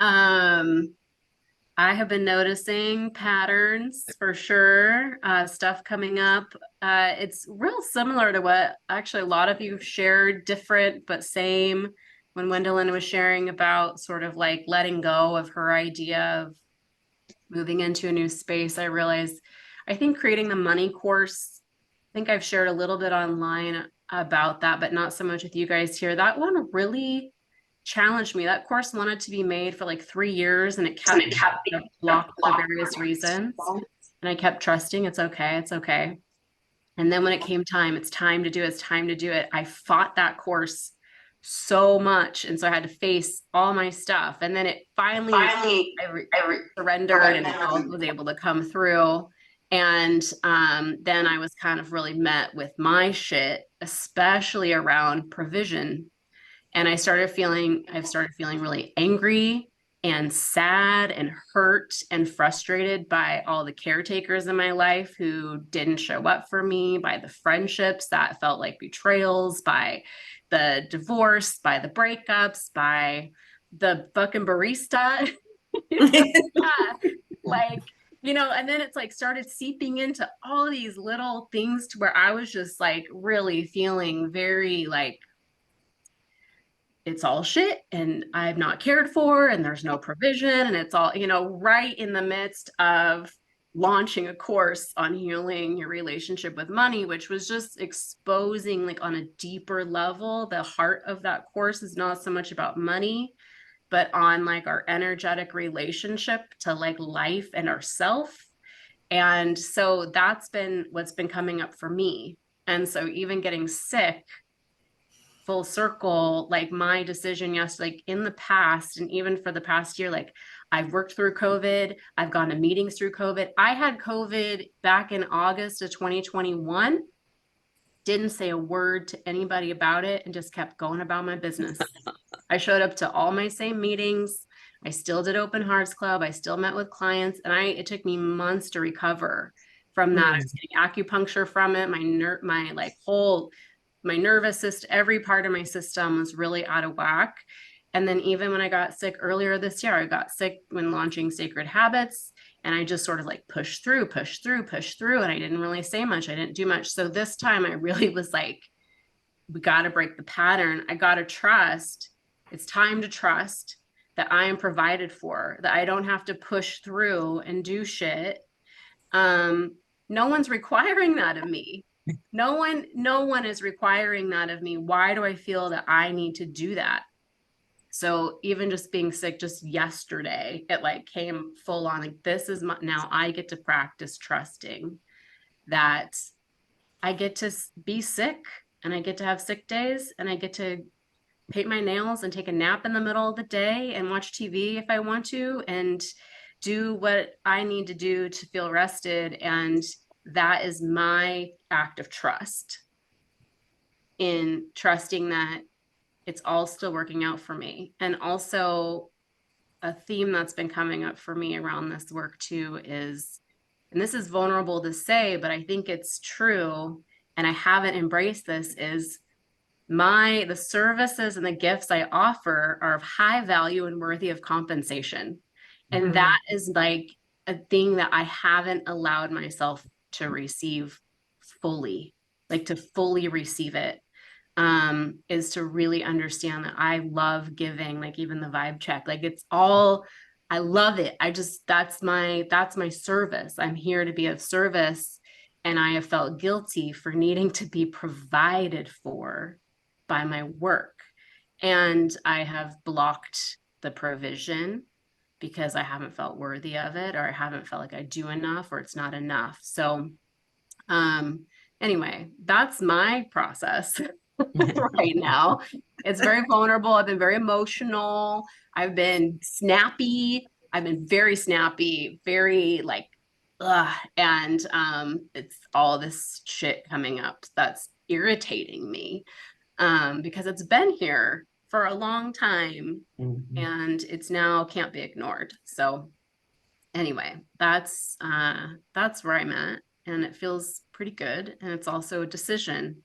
I have been noticing patterns for sure, stuff coming up. It's real similar to what actually a lot of you shared, different but same. When Wendelin was sharing about sort of like letting go of her idea of moving into a new space, I realized I think creating the money course, I think I've shared a little bit online about that, but not so much with you guys here. That one really challenged me. That course wanted to be made for like 3 years, and it kept blocked for various reasons. And I kept trusting it's okay, it's okay. And then when it came time, it's time to do it, it's time to do it. I fought that course so much. And so I had to face all my stuff. And then it finally I surrendered, and it all was able to come through. And then I was kind of really met with my shit, especially around provision. And I've started feeling really angry and sad and hurt and frustrated by all the caretakers in my life who didn't show up for me, by the friendships that felt like betrayals, by the divorce, by the breakups, by the fucking barista. Like, and then it's like started seeping into all these little things to where I was just like really feeling very like it's all shit and I'm not cared for and there's no provision and it's all, right in the midst of launching a course on healing your relationship with money, which was just exposing, like, on a deeper level, the heart of that course is not so much about money, but on, like, our energetic relationship to, like, life and ourself. And so that's been what's been coming up for me. And so even getting sick, full circle, like, my decision, yes, like, in the past and even for the past year, like, I've worked through COVID, I've gone to meetings through COVID. I had COVID back in August of 2021, didn't say a word to anybody about it and just kept going about my business. I showed up to all my same meetings. I still did Open Hearts Club. I still met with clients, and it took me months to recover from that. I was getting acupuncture from it. My nervous system, every part of my system was really out of whack. And then even when I got sick earlier this year, I got sick when launching Sacred Habits, and I just sort of like pushed through, and I didn't really say much. I didn't do much. So this time I really was like, we got to break the pattern. I got to trust. It's time to trust that I am provided for, that I don't have to push through and do shit. No one's requiring that of me. No one is requiring that of me. Why do I feel that I need to do that? So even just being sick just yesterday, it like came full on, like, this is now I get to practice trusting that I get to be sick and I get to have sick days and I get to paint my nails and take a nap in the middle of the day and watch TV if I want to and do what I need to do to feel rested. And that is my act of trust, in trusting that it's all still working out for me. And also a theme that's been coming up for me around this work too is, and this is vulnerable to say, but I think it's true, and I haven't embraced this, is the services and the gifts I offer are of high value and worthy of compensation. And that is like a thing that I haven't allowed myself to receive fully, like to fully receive it, is to really understand that I love giving, like even the vibe check, like it's all, I love it. That's my service. I'm here to be of service. And I have felt guilty for needing to be provided for by my work. And I have blocked the provision because I haven't felt worthy of it, or I haven't felt like I do enough, or it's not enough. So anyway, that's my process right now. It's very vulnerable. I've been very emotional. I've been snappy. I've been very snappy, very like, and it's all this shit coming up that's irritating me, because it's been here for a long time and it's now can't be ignored. So anyway, that's where I'm at, and it feels pretty good. And it's also a decision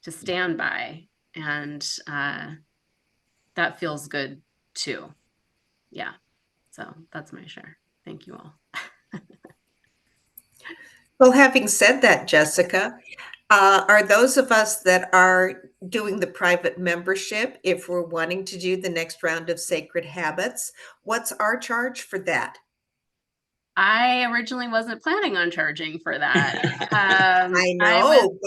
to stand by, and that feels good too. Yeah. So that's my share. Thank you all. Well, having said that, Jessica, are those of us that are doing the private membership, if we're wanting to do the next round of Sacred Habits, what's our charge for that? I originally wasn't planning on charging for that. I know,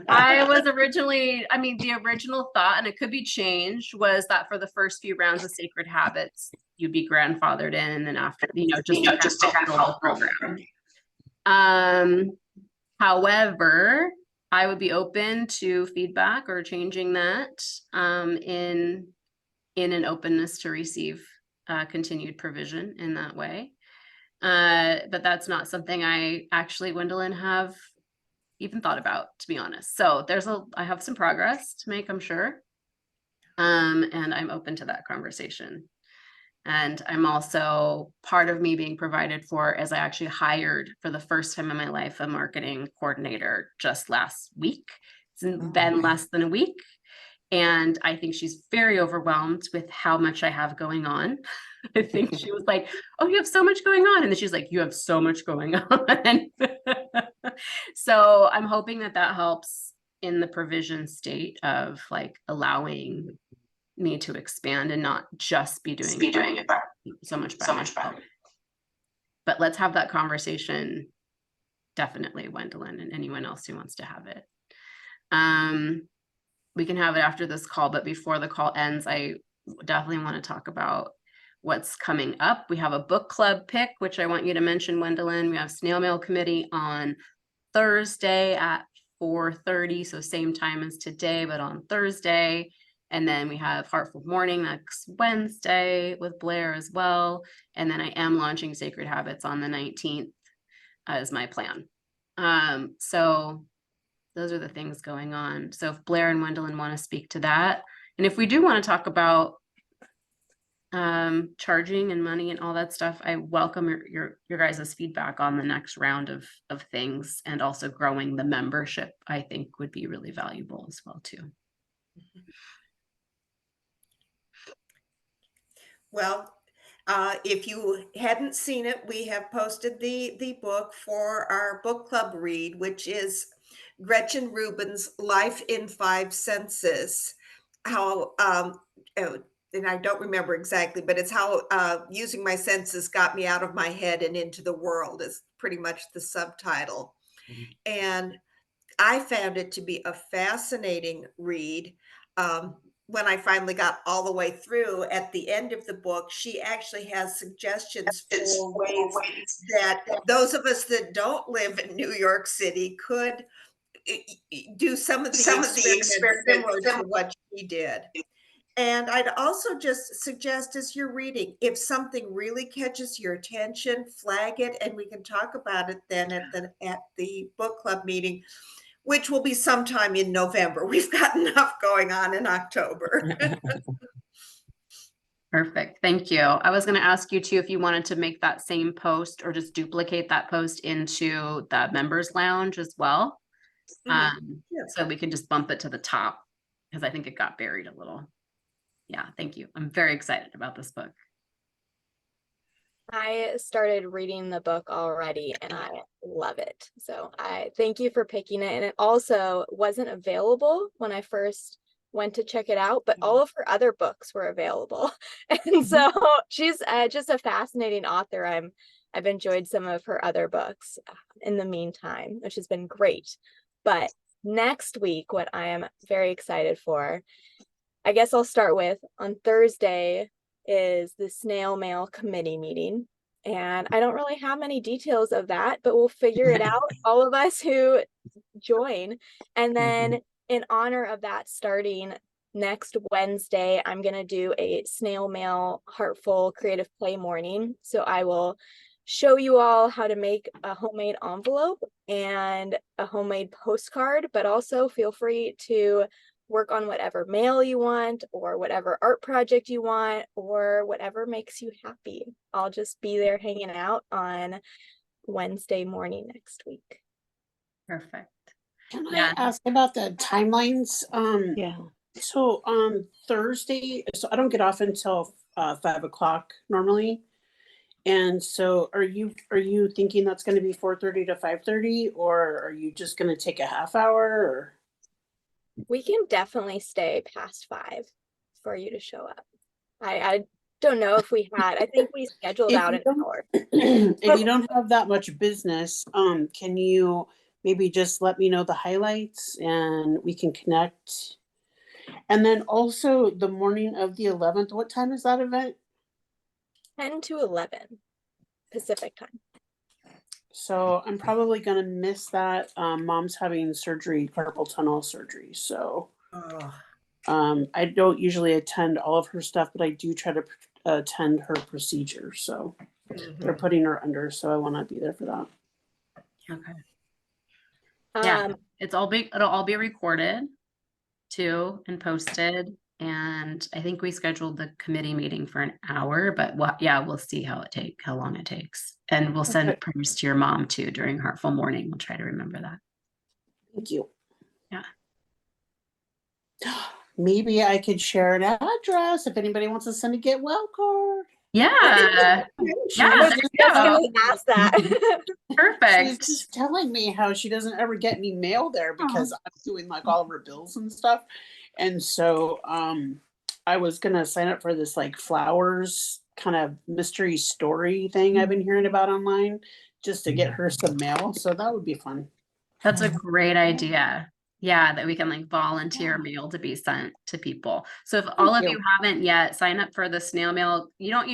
I was originally, the original thought, and it could be changed, was that for the first few rounds of Sacred Habits, you'd be grandfathered in, and then after, just to handle the program. However, I would be open to feedback or changing that, in an openness to receive continued provision in that way. But that's not something I actually, Gwendolyn, have even thought about, to be honest. So I have some progress to make, I'm sure. And I'm open to that conversation. And I'm also, part of me being provided for, as I actually hired for the first time in my life a marketing coordinator just last week. It's been less than a week. And I think she's very overwhelmed with how much I have going on. I think she was like, oh, you have so much going on. And then she's like, you have so much going on. So I'm hoping that helps in the provision state of like allowing me to expand and not just be doing it so much by myself. But let's have that conversation. Definitely, Gwendolyn, and anyone else who wants to have it. We can have it after this call, but before the call ends, I definitely want to talk about what's coming up. We have a book club pick, which I want you to mention, Gwendolyn. We have snail mail committee on Thursday at 4:30, so same time as today, but on Thursday. And then we have Heartful Morning next Wednesday with Blair as well. And then I am launching Sacred Habits on the 19th as my plan. So those are the things going on. So if Blair and Gwendolyn want to speak to that, and if we do want to talk about charging and money and all that stuff, I welcome your guys' feedback on the next round of things, and also growing the membership, I think would be really valuable as well too. Well, if you hadn't seen it, we have posted the book for our book club read, which is Gretchen Rubin's Life in 5 Senses. How, and I don't remember exactly, but it's how using my senses got me out of my head and into the world is pretty much the subtitle. And I found it to be a fascinating read. When I finally got all the way through, at the end of the book, she actually has suggestions for ways that those of us that don't live in New York City could do some of the experiments similar to what she did. And I'd also just suggest, as you're reading, if something really catches your attention, flag it, and we can talk about it then at the book club meeting, which will be sometime in November. We've got enough going on in October. Perfect. Thank you. I was going to ask you too if you wanted to make that same post or just duplicate that post into the members lounge as well. Yeah. So we can just bump it to the top, because I think it got buried a little. Yeah, thank you. I'm very excited about this book. I started reading the book already and I love it. So I thank you for picking it. And it also wasn't available when I first went to check it out, but all of her other books were available. And so she's just a fascinating author. I've enjoyed some of her other books in the meantime, which has been great. But next week, what I am very excited for, I guess I'll start with on Thursday is the snail mail committee meeting. And I don't really have many details of that, but we'll figure it out, all of us who join. And then in honor of that, starting next Wednesday, I'm going to do a snail mail heartful creative play morning. So I will show you all how to make a homemade envelope and a homemade postcard, but also feel free to work on whatever mail you want or whatever art project you want or whatever makes you happy. I'll just be there hanging out on Wednesday morning next week. Perfect. Can I ask about the timelines? Yeah. So on Thursday, so I don't get off until 5 o'clock normally. And so are you thinking that's going to be 4:30 to 5:30, or are you just going to take a half hour? Or? We can definitely stay past 5 for you to show up. I don't know if we had, I think we scheduled out an hour. If you don't have that much business, can you maybe just let me know the highlights and we can connect? And then also the morning of the 11th, what time is that event? 10 to 11 Pacific time. So I'm probably going to miss that. Mom's having surgery, carpal tunnel surgery. So I don't usually attend all of her stuff, but I do try to attend her procedure. So they're putting her under. So I want to be there for that. Okay. Yeah, it'll all be recorded too and posted. And I think we scheduled the committee meeting for an hour, but we'll see how long it takes. And we'll send prayers to your mom too during Heartful Morning. We'll try to remember that. Thank you. Yeah. Maybe I could share an address if anybody wants to send a get well card. Yeah. I Yeah, was there just, you Just go. gonna ask that. she was Perfect. just telling me how she doesn't ever get any mail there because I'm doing like all of her bills and stuff. And so I was gonna sign up for this like flowers kind of mystery story thing I've been hearing about online just to get her some mail. So that would be fun. That's a great idea. Yeah, that we can like volunteer Yeah. mail to be sent to people. So if all of you haven't yet, sign up for the snail mail. You don't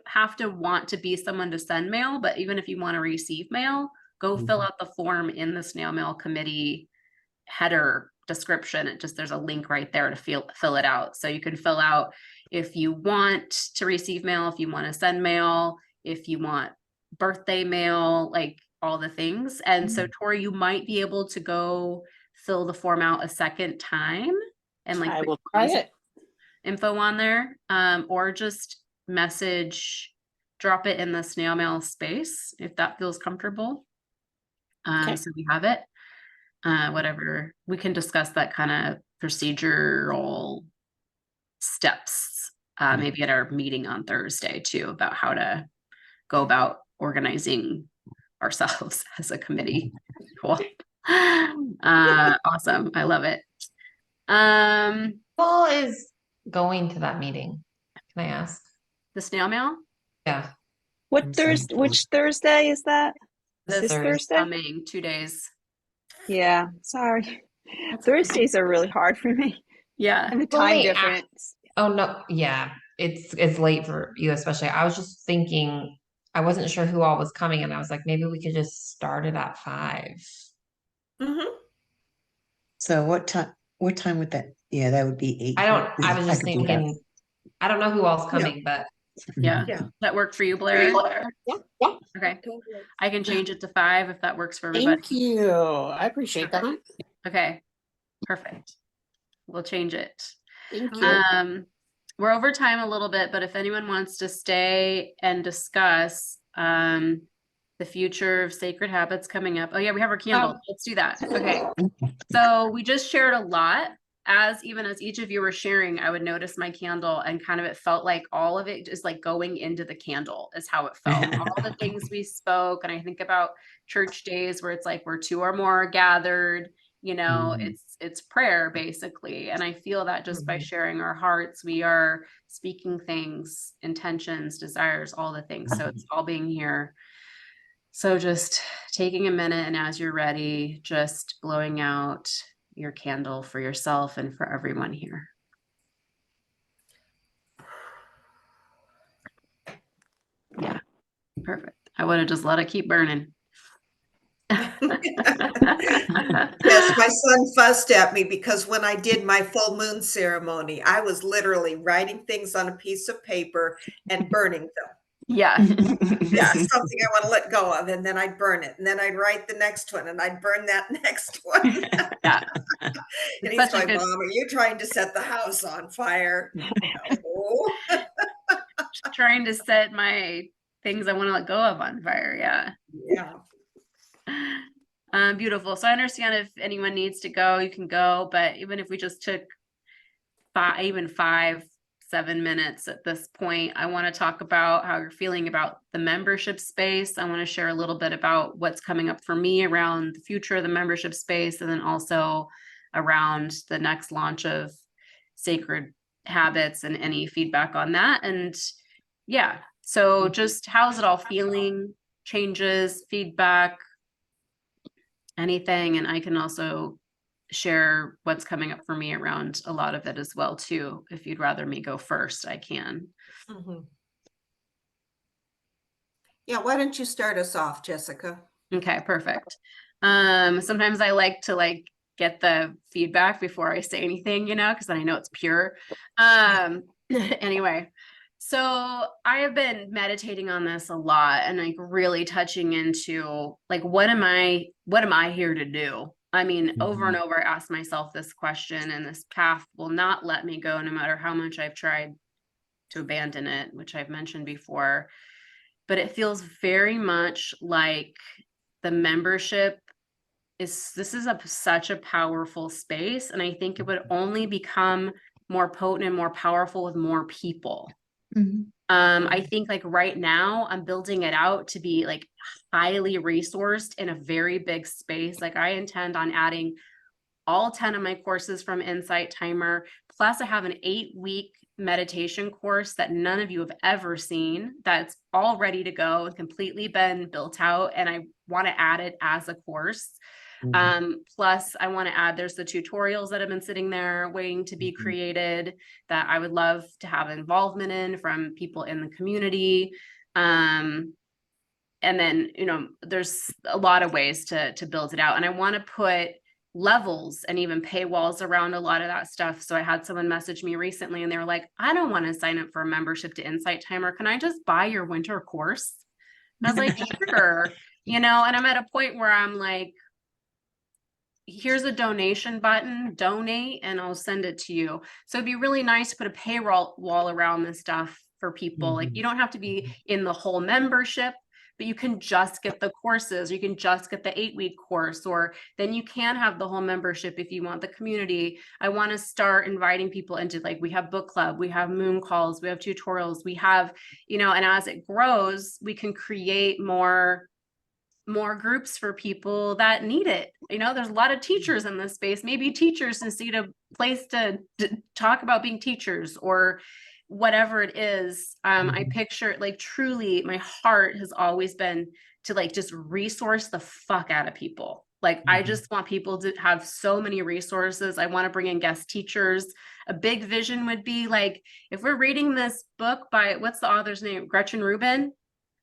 have to want to be someone to send mail, but even if you want to receive mail, go fill out the form in the snail mail committee header description. There's a link right there to fill it out. So you can fill out if you want to receive mail, if you want to send mail, if you want birthday mail, like all the things. And so Tori, you might be able to go fill the form out a second time and like I put will try it. info on there, or just drop it in the snail mail space if that feels comfortable. Okay. So we have it. Whatever, we can discuss that kind of procedural steps, maybe at our meeting on Thursday too, about how to go about organizing ourselves as a committee. Cool. Awesome. I love it. Who is going to that meeting? Can I ask? The snail mail? Yeah. What Thursday? Which Thursday is that? This Thursday? Coming 2 days. Yeah, sorry. That's Thursdays are really hard for me. Yeah. And the Well, time wait, difference. Oh no, yeah. It's late for you especially. I was just thinking I wasn't sure who all was coming and I was like, maybe we could just start it at 5. Mhm. So what time would that? Yeah, that would be 8 here. I was just could do that. thinking, I don't know who all's coming, but Yeah. Yeah. That work for you, Blair? Yeah. Okay. I can change it to 5 if that works for everybody. Thank you. I appreciate that. Okay. Perfect. We'll change it. Thank you. We're over time a little bit, but if anyone wants to stay and discuss the future of sacred habits coming up. Oh yeah, we have our candle. Let's do that. Okay. So we just shared a lot. Even as each of you were sharing, I would notice my candle and kind of it felt like all of it is like going into the candle is how it felt. All the things we spoke. And I think about church days where it's like where 2 or more are gathered, it's prayer basically. And I feel that just by sharing our hearts, we are speaking things, intentions, desires, all the things. So it's all being here. So just taking a minute and as you're ready, just blowing out your candle for yourself and for everyone here. Yeah, perfect. I would have just let it keep burning. Yes, my son fussed at me because when I did my full moon ceremony, I was literally writing things on a piece of paper and burning them. Yeah. Yeah, something I want to let go of, and then I'd burn it, and then I'd write the next one, and I'd burn that next one. Yeah. And he's going, Mom, are you trying to set the house on fire? No. Trying to set my things I want to let go of on fire. Yeah. Yeah. Beautiful. So I understand if anyone needs to go, you can go, but even if we just took 7 minutes at this point, I want to talk about how you're feeling about the membership space. I want to share a little bit about what's coming up for me around the future of the membership space, and then also around the next launch of Sacred Habits and any feedback on that. And yeah, so just how's it all feeling? Changes, feedback, anything. And I can also share what's coming up for me around a lot of it as well too. If you'd rather me go first, I can. Mm-hmm. Yeah, why don't you start us off, Jessica? Okay, perfect. Sometimes I like to get the feedback before I say anything, because then I know it's pure. Anyway, so I have been meditating on this a lot and really touching into what am I here to do? I mean, over and over, I ask myself this question, and this path will not let me go no matter how much I've tried to abandon it, which I've mentioned before. But it feels very much like the membership is such a powerful space. And I think it would only become more potent and more powerful with more people. I think like right now I'm building it out to be like highly resourced in a very big space. Like I intend on adding all 10 of my courses from Insight Timer. Plus, I have an 8-week meditation course that none of you have ever seen that's all ready to go and completely been built out. And I want to add it as a course. Plus, I want to add, there's the tutorials that have been sitting there waiting to be created that I would love to have involvement in from people in the community. And then, there's a lot of ways to build it out. And I want to put levels and even paywalls around a lot of that stuff. So I had someone message me recently and they were like, I don't want to sign up for a membership to Insight Timer. Can I just buy your winter course? And I was like, sure. And I'm at a point where I'm like, here's a donation button, donate, and I'll send it to you. So it'd be really nice to put a payroll wall around this stuff for people. Like you don't have to be in the whole membership, but you can just get the courses. You can just get the 8-week course, or then you can have the whole membership if you want the community. I want to start inviting people into, like, we have book club, we have moon calls, we have tutorials, we have, and as it grows, we can create more groups for people that need it. There's a lot of teachers in this space. Maybe teachers just need a place to talk about being teachers or whatever it is. I picture, like, truly my heart has always been to, like, just resource the fuck out of people. Like, I just want people to have so many resources. I want to bring in guest teachers. A big vision would be, like, if we're reading this book by, what's the author's name? Gretchen Rubin.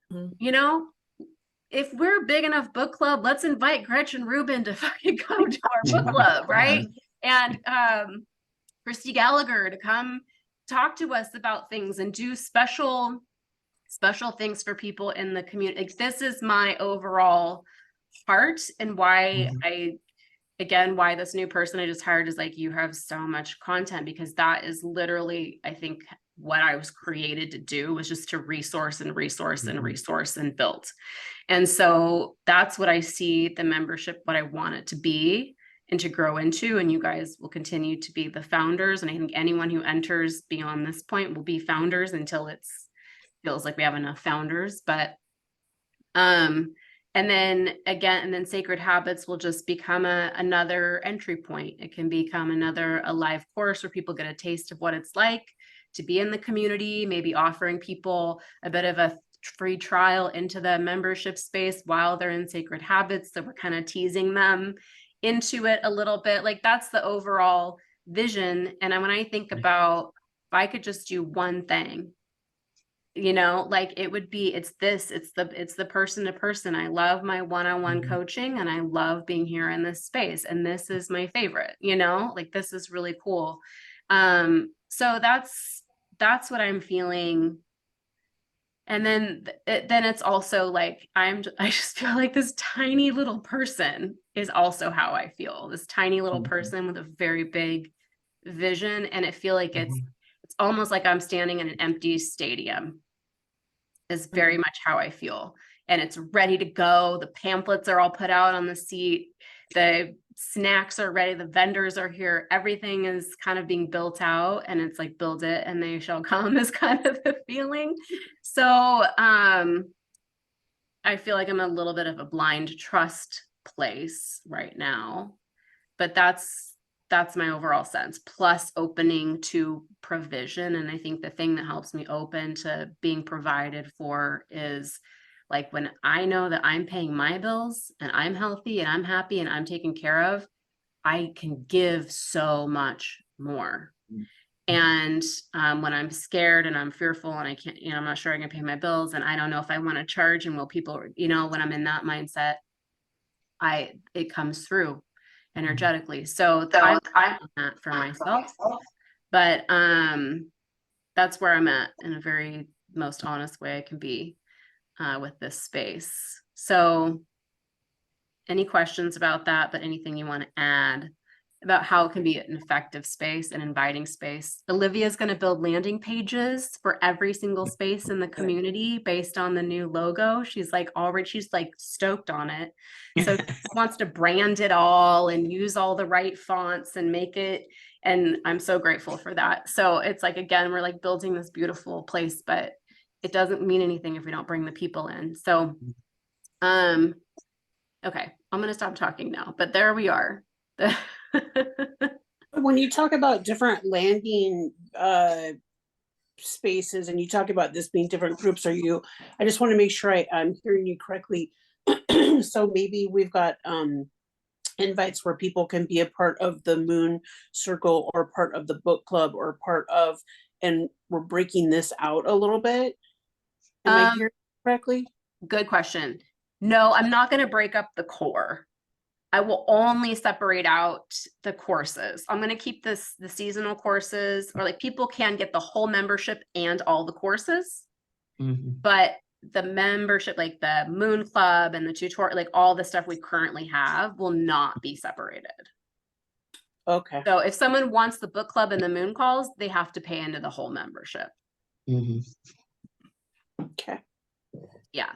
If we're big enough book club, let's invite Gretchen Rubin to fucking come to our book club, right? And Christy Gallagher to come talk to us about things and do special things for people in the community. Like, this is my overall heart, and why why this new person I just hired is like, you have so much content, because that is literally, I think, what I was created to do, was just to resource and build. And so that's what I see the membership, what I want it to be and to grow into. And you guys will continue to be the founders. And I think anyone who enters beyond this point will be founders until feels like we have enough founders. But and then Sacred Habits will just become another entry point. It can become a live course where people get a taste of what it's like to be in the community, maybe offering people a bit of a free trial into the membership space while they're in Sacred Habits. So we're kind of teasing them into it a little bit. Like, that's the overall vision. And when I think about, if I could just do one thing, like, it would be, it's the person to person. I love my one-on-one coaching, and I love being here in this space. And this is my favorite, like, this is really cool. So that's what I'm feeling. And then it's also like, I just feel like this tiny little person is also how I feel. This tiny little person with a very big vision. And I feel like it's almost like I'm standing in an empty stadium, is very much how I feel. And it's ready to go. The pamphlets are all put out on the seat. The snacks are ready. The vendors are here. Everything is kind of being built out, and it's like, build it and they shall come is kind of the feeling. So I feel like I'm a little bit of a blind trust place right now, but that's my overall sense, plus opening to provision. And I think the thing that helps me open to being provided for is, like, when I know that I'm paying my bills and I'm healthy and I'm happy and I'm taken care of, I can give so much more. And when I'm scared and I'm fearful and I can't, I'm not sure I can pay my bills, and I don't know if I want to charge, and will people, when I'm in that mindset, it comes through energetically. So I'm that for myself, but that's where I'm at in a very most honest way I can be with this space. So any questions about that, but anything you want to add about how it can be an effective space, an inviting space? Olivia's going to build landing pages for every single space in the community based on the new logo. She's like stoked on it. So she wants to brand it all and use all the right fonts and make it. And I'm so grateful for that. So it's like, again, we're like building this beautiful place, but it doesn't mean anything if we don't bring the people in. So, okay, I'm gonna stop talking now, but there we are. When you talk about different landing spaces and you talk about this being different groups, I just want to make sure I'm hearing you correctly. So maybe we've got invites where people can be a part of the Moon Circle or part of the book club or part of, and we're breaking this out a little bit. Am I hearing correctly? Good question. No, I'm not going to break up the core. I will only separate out the courses. I'm going to keep the seasonal courses, or like people can get the whole membership and all the courses, but the membership, like the Moon Club and the tutorial, like all the stuff we currently have will not be separated. Okay. So if someone wants the book club and the Moon calls, they have to pay into the whole membership. Okay. Yeah.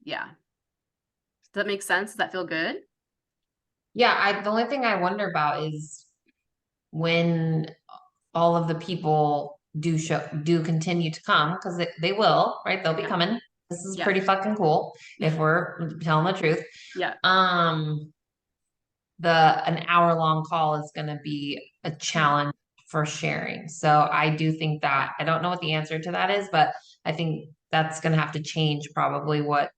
Yeah. Does that make sense? Does that feel good? Yeah, the only thing I wonder about is when all of the people do continue to come, because they will, right? They'll be coming. This is pretty fucking cool if we're telling the truth. Yeah. An hour-long call is going to be a challenge for sharing. So I do think that, I don't know what the answer to that is, but I think that's going to have to change probably how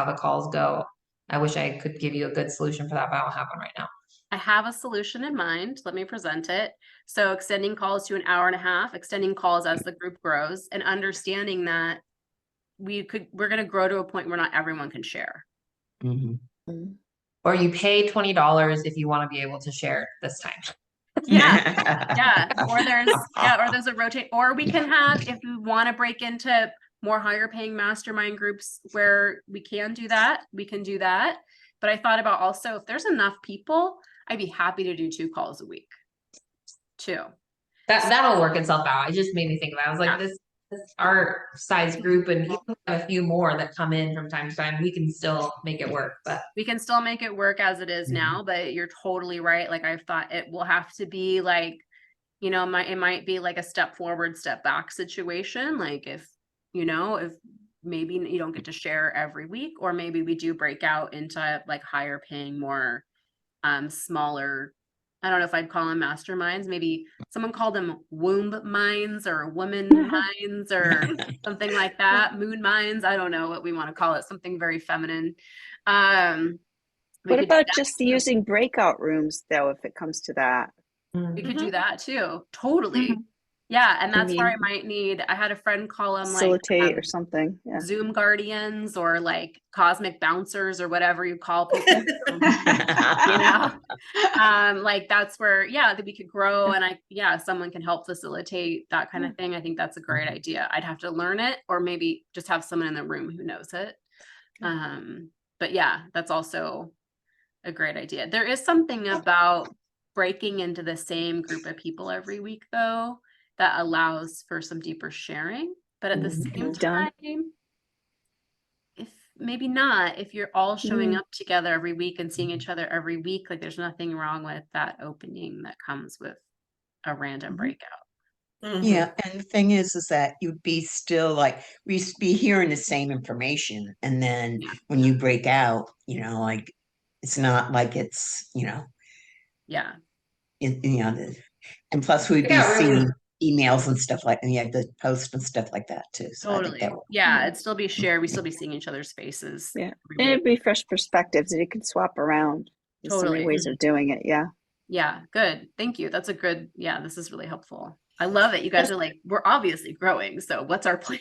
the calls go. I wish I could give you a good solution for that, but I don't have one right now. I have a solution in mind. Let me present it. So extending calls to an hour and a half, extending calls as the group grows, and understanding that we're going to grow to a point where not everyone can share. Or you pay $20 if you want to be able to share this time. Yeah. Or there's a rotate, or we can have, if we want to break into more higher paying mastermind groups where we can do that, we can do that. But I thought about also, if there's enough people, I'd be happy to do 2 calls a week too. That'll work itself out. It just made me think about it. I was like, this our size group, and you have a few more that come in from time to time, we can still make it work. But we can still make it work as it is now, but you're totally right. Like I've thought it will have to be like, it might be like a step forward, step back situation. Like if maybe you don't get to share every week, or maybe we do break out into like higher paying, more smaller, I don't know if I'd call them masterminds. Maybe someone called them womb minds or woman minds or something like that. Moon minds. I don't know what we want to call it. Something very feminine. What about just using breakout rooms though, if it comes to that? We could do that too. Totally. Yeah. And that's where I had a friend call them facilitate or something. Yeah. Zoom guardians or like cosmic bouncers or whatever you call people. Like that's where, that we could grow, and someone can help facilitate that kind of thing. I think that's a great idea. I'd have to learn it, or maybe just have someone in the room who knows it. But that's also a great idea. There is something about breaking into the same group of people every week though, that allows for some deeper sharing, but at the same time, if you're all showing up together every week and seeing each other every week, like there's nothing wrong with that opening that comes with a random breakout. Yeah, and the thing is that you'd be still like, we'd be hearing the same information, and then when you break out, like it's not like it's, and plus we'd be seeing emails and stuff like, and you have the post and stuff like that too. So totally. It'd still be shared. We still be seeing each other's faces. Yeah, and it'd be fresh perspectives that you can swap around. There's so many ways of doing it. Yeah, good. Thank you. That's a good. This is really helpful. I love it. You guys are like, we're obviously growing. So what's our plan?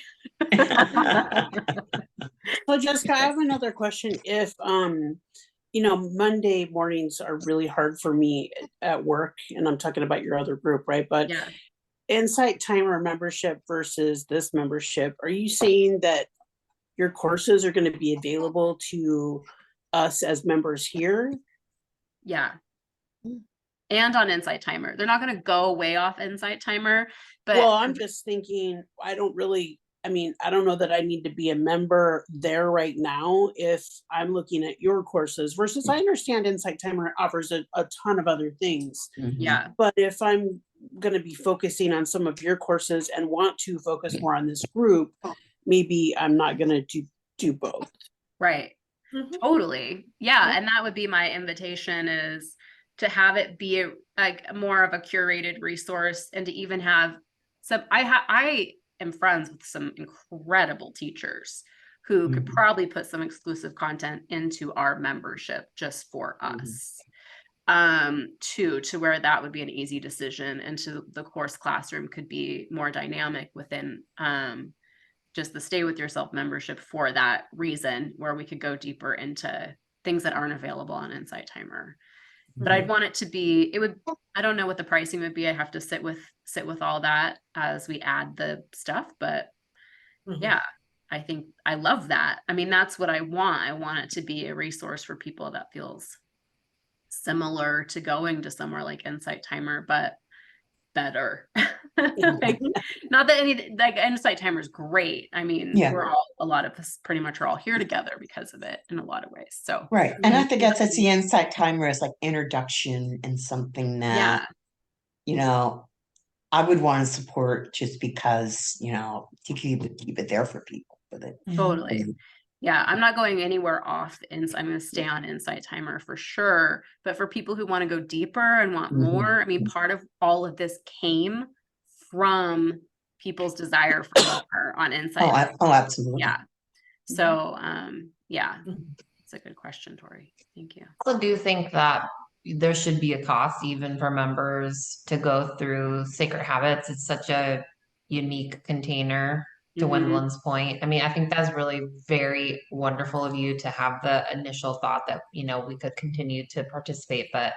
So Jessica, I have another question. If Monday mornings are really hard for me at work, and I'm talking about your other group, right? But Insight Timer membership versus this membership, are you saying that your courses are going to be available to us as members here? Yeah. And on Insight Timer. They're not going to go way off Insight Timer, but I'm just thinking, I don't know that I need to be a member there right now if I'm looking at your courses versus I understand Insight Timer offers a ton of other things. Yeah. But if I'm going to be focusing on some of your courses and want to focus more on this group, maybe I'm not going to do both. Right. Mhm. Totally. Yeah. Yeah. And that would be my invitation, is to have it be like more of a curated resource, and to even have some, I am friends with some incredible teachers who could Mhm. probably put some exclusive content into our membership just for Mhm. us. To where that would be an easy decision, and to the course classroom could be more dynamic within just the Stay With Yourself membership for that reason, where we could go deeper into things that aren't available on Insight Timer. But I'd want it to be, I don't know what the pricing would be. I have to sit with all that as we add the stuff. But Mhm. yeah, I think I love that. I mean, that's what I want. I want it to be a resource for people that feels similar to going to somewhere like Insight Timer, but better. Like, not that any, like, Insight Timer is great. I mean, Yeah. a lot of us pretty much are all here together because of it in a lot of ways. So Right. And I think that's the Insight Timer as like introduction and something that, yeah, I would want to support just because, to keep it there for people with it. totally. Yeah, I'm not going anywhere off I'm going to stay on Insight Timer for sure. But for people who want to go deeper and want Mhm. more, I mean, part of all of this came from people's desire for more on Insight. Absolutely. Yeah. So, yeah, Mhm. it's a good question, Tori. Thank you. I also do think that there should be a cost even for members to go through Sacred Habits. It's such a unique container, to Mhm. Wendland's point. I mean, I think that's really very wonderful of you to have the initial thought that, we could continue to participate, but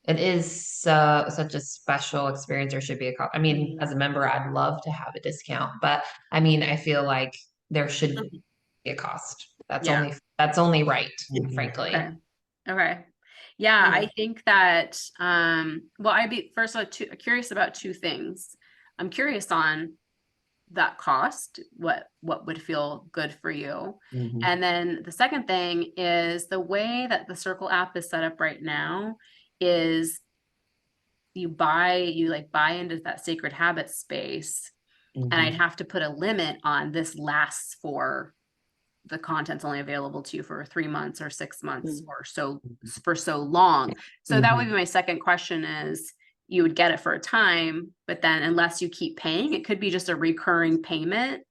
it is such a special experience. There should be I mean, as a member, I'd love to have a discount, but I mean, I feel like there should be a cost. That's Yeah. only right, Mhm. frankly. Okay. Okay. Yeah, Yeah. I think that well, I'd be first of all curious about two things. I'm curious on that cost, what would feel good for you. Mhm. And then the second thing is the way that the Circle app is set up right now is you buy into that Sacred Habit space, and I'd Mhm. have to put a limit on this lasts for the content's only available to you for 3 months or 6 months or so for so long. So that would be my second question, is you would get it for a time, but then unless you keep paying, it could be just a recurring payment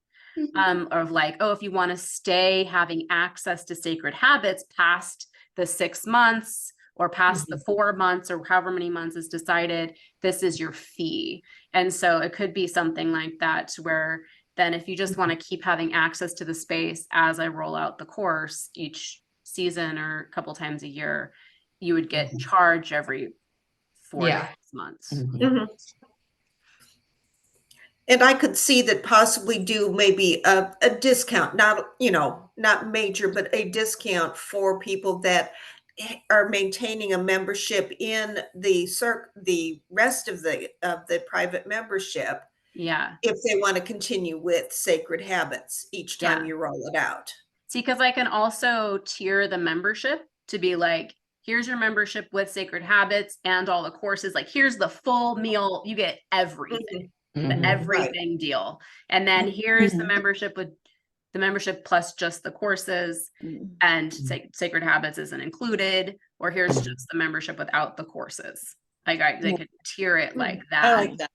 of like, oh, if you want to stay having access to Sacred Habits past the 6 months or past the 4 months or however many months is decided, this is your fee. And so it could be something like that, where then if you just want to keep having access to the space as I roll out the course each season or a couple times a year, you would get charged every 4 to Yeah. 6 months. Mhm. And I could see that possibly do maybe a discount, not major, but a discount for people that are maintaining a membership in the rest of the private membership, Yeah. if they want to continue with Sacred Habits each time Yeah. you roll it out. See, because I can also tier the membership to be like, here's your membership with Sacred Habits and all the courses. Like, here's the full meal. You get everything, the Mhm. everything deal. And then here's the membership with the membership plus just the courses, and Sacred Habits isn't included, or here's just the membership without the courses. Like, they could tier it like I that. like that.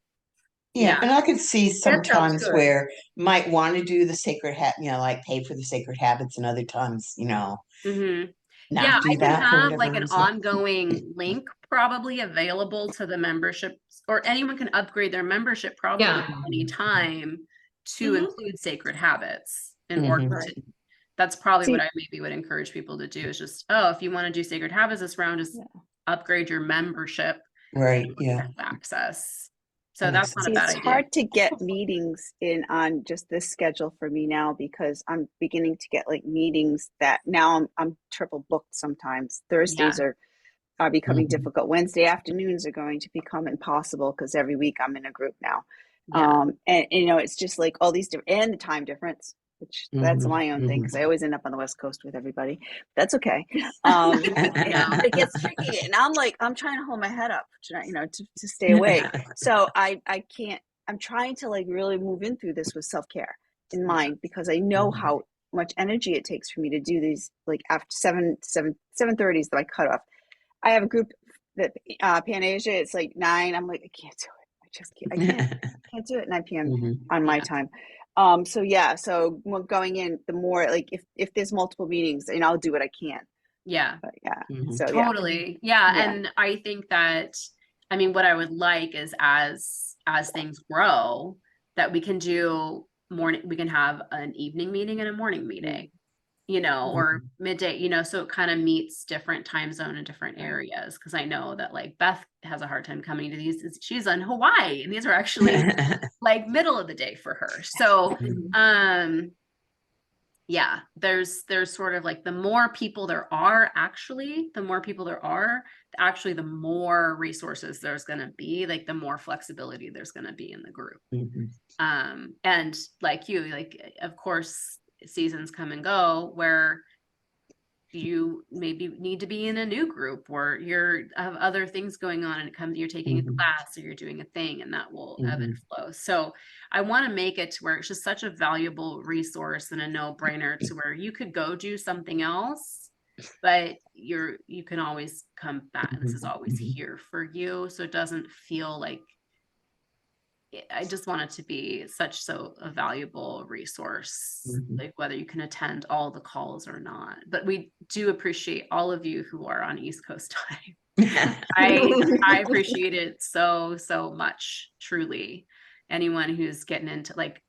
Yeah, Yeah. and I could see That sounds sometimes good. where might want to do the sacred like pay for the Sacred Habits, and other times, Mm-hmm. not Yeah, do I can that for have whatever like an reason. ongoing link probably available to the membership, or anyone can upgrade their membership probably Yeah. at any time to Mhm. include Sacred Habits in Mhm. order Right. to. That's probably what See, I maybe would encourage people to do, is just, oh, if you want to do Sacred Habits this round, just upgrade your membership Right. Yeah. access. So That makes that's not a see, sense. bad it's idea. hard to get meetings in on just this schedule for me now because I'm beginning to get like meetings that now I'm triple booked sometimes. Thursdays Yeah. are becoming Mhm. difficult. Wednesday afternoons are going to become impossible because every week I'm in a group now. Yeah. And it's just like all these different, and the time difference. which that's my own thing because I always end up on the West Coast with everybody. That's okay. It gets tricky, and I'm trying to hold my head up, to stay awake. So I can't. I'm trying to like really move in through this with self-care in mind because I know how much energy it takes for me to do these like after 7:30s that I cut off. I have a group that Pan Asia, it's like 9. I'm like, I can't do it. I can't do it at 9 p.m. on my time. So going in, the more like if there's multiple meetings, and I'll do what I can. Yeah. But so totally. Yeah. And I think that, I mean, what I would like is as things grow, that we can do we can have an evening meeting and a morning meeting, or midday, so it kind of meets different time zone in different areas. Cause I know that like Beth has a hard time coming to these. She's in Hawaii and these are actually like middle of the day for her. So, yeah, there's sort of like the more people there are, the more resources there's going to be, like the more flexibility there's going to be in the group. And like you, like, of course, seasons come and go where you maybe need to be in a new group where you're have other things going on and you're taking a class or you're doing a thing, and that will ebb and flow. So I want to make it to where it's just such a valuable resource and a no-brainer to where you could go do something else, but you can always come back, and this is always here for you. So it doesn't feel like, I just want it to be a valuable resource, like whether you can attend all the calls or not. But we do appreciate all of you who are on East Coast time. I appreciate it so much, truly. Anyone who's getting into like,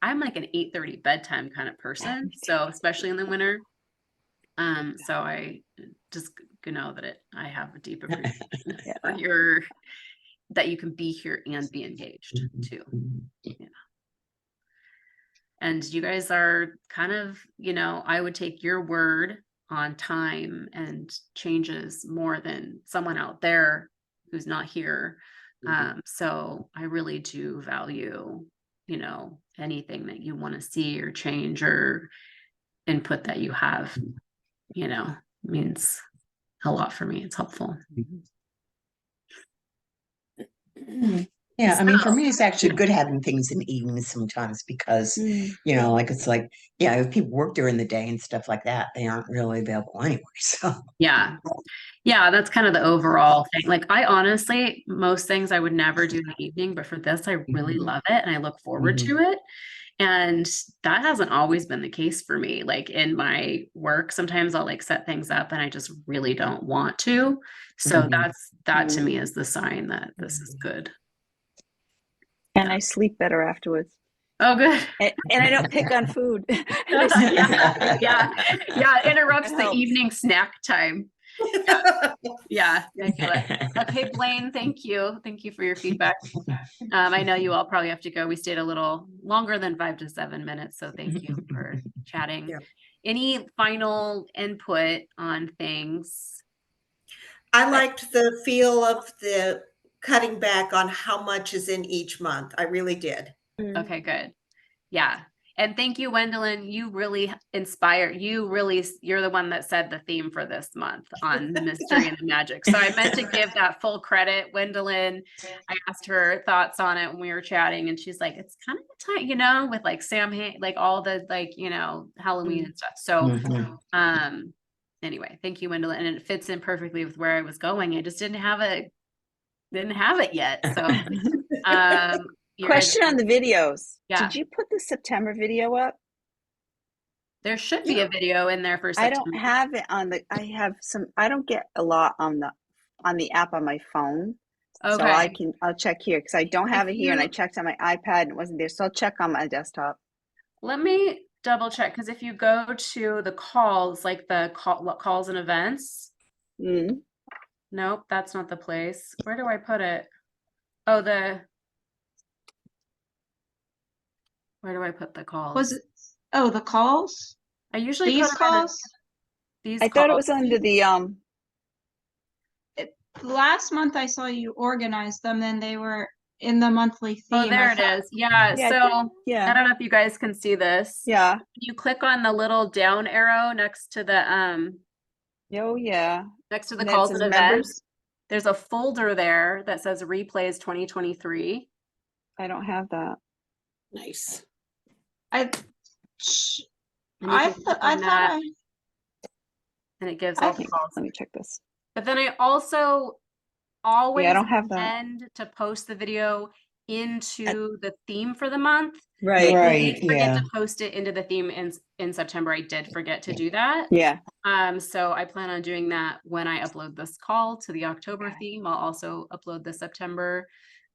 I'm like an 8:30 bedtime kind of person, so especially in the winter. So I just know that I have a deep appreciation for that you can be here and be engaged too. Yeah. And you guys are kind of, I would take your word on time and changes more than someone out there who's not here. So I really do value, anything that you want to see or change or input that you have, means a lot for me. It's helpful. Yeah, I mean, for me, it's actually good having things in the evenings sometimes because, like it's like, if people work during the day and stuff like that, they aren't really available anyway. So yeah, that's kind of the overall thing. Like I honestly, most things I would never do in the evening, but for this, I really love it and I look forward to it. And that hasn't always been the case for me. Like in my work, sometimes I'll like set things up and I just really don't want to. So that to me is the sign that this is good. And I sleep better afterwards. Oh, good. And I don't pick on food. Yeah. It interrupts the evening snack time. Yeah. I feel it. Okay, Blaine, thank you. Thank you for your feedback. I know you all probably have to go. We stayed a little longer than 5 to 7 minutes, so thank you for chatting. Yeah. Any final input on things? I liked the feel of the cutting back on how much is in each month. I really did. Okay, good. Yeah. And thank you, Wendelin. You really inspired. You're the one that said the theme for this month on the mystery and the magic. So I meant to give that full credit, Wendelin. I asked her thoughts on it when we were chatting, and she's like, "It's kind of a time, with like like all the Halloween and stuff." So, anyway, thank you, Wendelin, and it fits in perfectly with where I was going. I just didn't have it yet. So, question on the videos. Yeah. Did you put the September video up? There should be a video in there for September. I don't have it I don't get a lot on the app on my phone. Okay. So I'll check here because I don't have it here, and I checked on my iPad and it wasn't there. So I'll check on my desktop. Let me double check, because if you go to the calls, like the calls and events. Nope, that's not the place. Where do I put it? Oh, where do I put the calls? Was it? Oh, the calls? I usually these put calls? I thought it was under the last month I saw you organize them, and they were in the monthly Oh, theme. there I it found. is. Yeah. Yeah, So I yeah, don't know if you guys can see this. yeah. You click on the little down arrow next to the Oh, yeah. next to the And then it calls says and events. members. There's a folder there that says replays 2023. I don't have that. Nice. I And you I can click I on thought that and it gives I all the calls. Let me check this. But then I also Yeah, I always don't have that. intend to post the video into the theme for the month. Right. I Right, did forget yeah. to post it into the theme in September. I did forget to do that. Yeah. So I plan on doing that when I upload this call to the October Okay. theme. I'll also upload the September.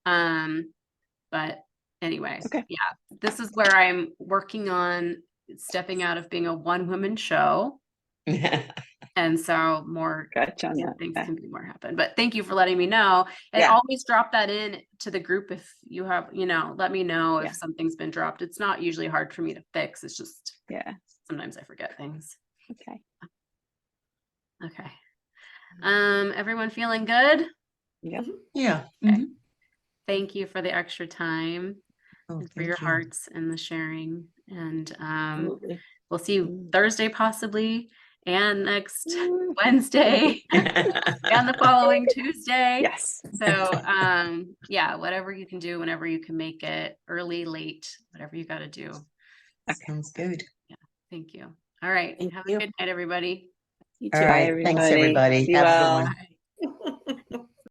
But anyway, Okay. yeah, this is where I'm working on stepping out of being a one-woman show. And so more Gotcha on that. things Yeah. can be more happen. But thank you for letting me know. And Yeah. always drop that in to the group if you have, let me know Yeah. if something's been dropped. It's not usually hard for me to fix. It's just Yeah. sometimes I forget things. Okay. Okay. Everyone feeling good? Yep. Yeah. Okay. Mhm. Thank you for the extra time Oh, and for your thank you. hearts and the sharing. And Absolutely. we'll see you Thursday possibly, and next Woo. Wednesday, and the following Tuesday. Yes. So yeah, whatever you can do, whenever you can make it, early, late, whatever you got to do. Sounds good. Thank you. All right. Thank Have you. a good night, everybody. You All too. Bye, right. Thanks, everybody. everybody. Be Have a good well. one. Bye.